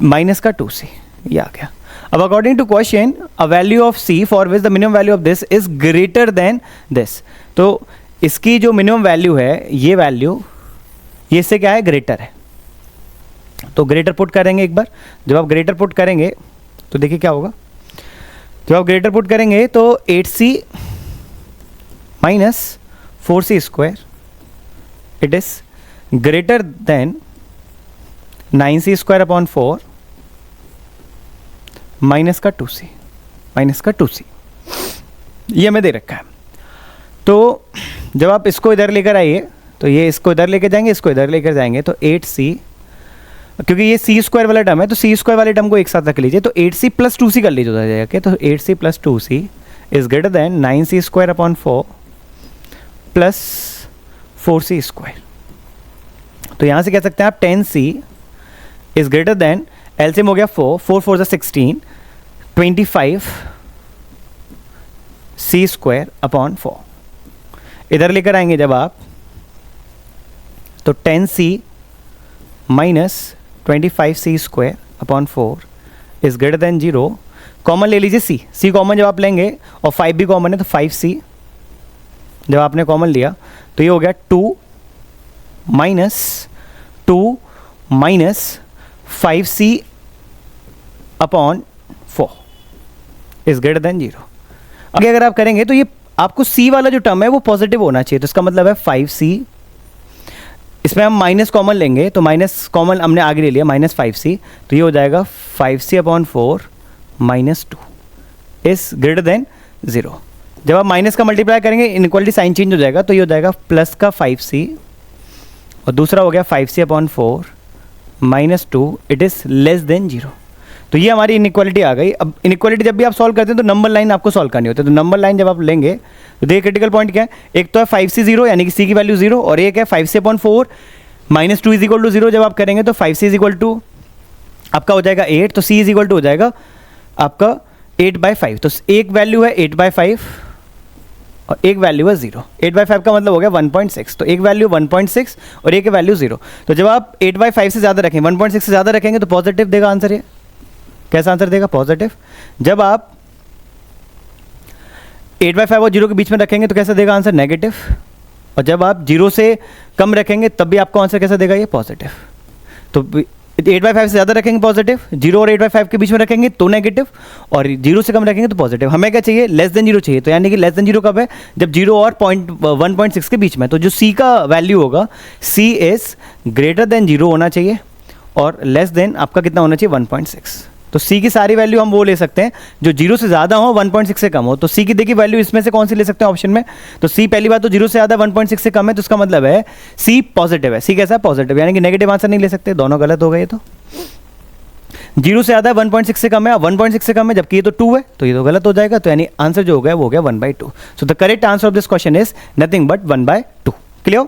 [SPEAKER 1] माइनस का 2c, ये आ गया। अब according to question a value of c for which the minimum value of this is greater than this, तो इसकी जो मिनिमम वैल्यू है ये वैल्यू ये इससे क्या है ग्रेटर है, तो ग्रेटर पुट करेंगे एक बार, जब आप ग्रेटर पुट करेंगे तो देखिए क्या होगा, जब आप ग्रेटर पुट करेंगे तो 8c minus 4c square it is greater then 9c square upon 4 minus का 2c, माइनस का 2c, ये हमें दे रखा है। तो जब आप इसको इधर लेकर आइए तो ये इसको इधर लेकर जाएंगे, इसको इधर लेकर जाएंगे, तो 8c, क्योंकि ये c स्क्वायर वाला टर्म है तो c स्क्वायर वाले टर्म को एक साथ रख लीजिए, तो 8c प्लस 2c कर लीजिए उधर जाके, तो 8c plus 2c is greater then 9c square upon 4 plus 4c square, तो यहाँ से कह सकते हैं आप 10c is greater then, LCM हो गया 4 4 जा 16 25 c स्क्वायर अपॉन 4, इधर लेकर आएंगे जब आप तो 10c minus 25c square upon 4 is greater than 0, common ले लीजिए c कॉमन जब आप लेंगे और 5 भी कॉमन है तो 5c जब आपने कॉमन लिया तो ये हो गया 2 minus 5c upon 4 is greater than 0। आगे अगर आप करेंगे तो ये आपको c वाला जो टर्म है वो पॉजिटिव होना चाहिए, तो इसका मतलब है 5c, इसमें हम माइनस कॉमन लेंगे तो माइनस कॉमन हमने आगे ले लिया माइनस 5c, तो ये हो जाएगा 5c upon 4 minus 2 is greater than 0। जब आप माइनस का मल्टीप्लाई करेंगे इनइक्वालिटी साइन चेंज हो जाएगा, तो ये हो जाएगा प्लस का 5c और दूसरा हो गया 5c upon 4 minus 2 it is less than 0। तो ये हमारी इनइक्वालिटी आ गई। अब इनइक्वालिटी जब भी आप सॉल्व करते हैं तो नंबर लाइन आपको सॉल्व करनी होती है, तो नंबर लाइन जब आप लेंगे तो देखिए क्रिटिकल पॉइंट क्या है, एक तो है 5c 0 यानी कि c की वैल्यू 0 और एक है 5c upon 4 minus 2 is equal to 0। जब आप करेंगे तो 5c इज इक्वल टू आपका हो जाएगा 8, तो c इज इक्वल टू हो जाएगा आपका 8/5, तो एक वैल्यू है 8/5 और एक वैल्यू है 0। 8/5 का मतलब हो गया 1.6, तो एक वैल्यू 1.6 और एक वैल्यू 0। तो जब आप 8/5 से ज़्यादा रखें 1.6 से ज़्यादा रखेंगे तो पॉजिटिव देगा आंसर। ये कैसा आंसर देगा? पॉजिटिव। जब आप 8/5 और 0 के बीच में रखेंगे तो कैसा देगा आंसर? नेगेटिव। और जब आप 0 से कम रखेंगे तब भी आपको आंसर कैसा देगा? ये पॉजिटिव। तो 8/5 से ज़्यादा रखेंगे पॉजिटिव, 0 और 8/5 के बीच में रखेंगे तो नेगेटिव, और 0 से कम रखेंगे तो पॉजिटिव। हमें क्या चाहिए, लेस देन 0 चाहिए। तो यानी कि लेस देन 0 कब है, जब 0 और 1.6 के बीच में। तो जो C का वैल्यू होगा, C इज ग्रेटर देन 0 होना चाहिए और लेस देन आपका कितना होना चाहिए, 1.6। तो C की सारी वैल्यू हम वो ले सकते हैं जो 0 से ज़्यादा हो, 1.6 से कम हो। तो C की देखिए वैल्यू इसमें से कौन सी ले सकते हैं ऑप्शन में, तो C पहली बात तो 0 से ज़्यादा 1.6 से कम है, तो इसका मतलब है C पॉजिटिव है। C कैसा है, पॉजिटिव, यानी कि नेगेटिव आंसर नहीं ले सकते, दोनों गलत हो गए। तो 0 से ज़्यादा है, 1.6 से कम है, 1.6 से कम है, जबकि ये तो 2 है, तो ये तो गलत हो जाएगा। तो यानी आंसर जो हो गया वो हो गया 1/2। सो the correct answer of this question is nothing but 1/2। Clear.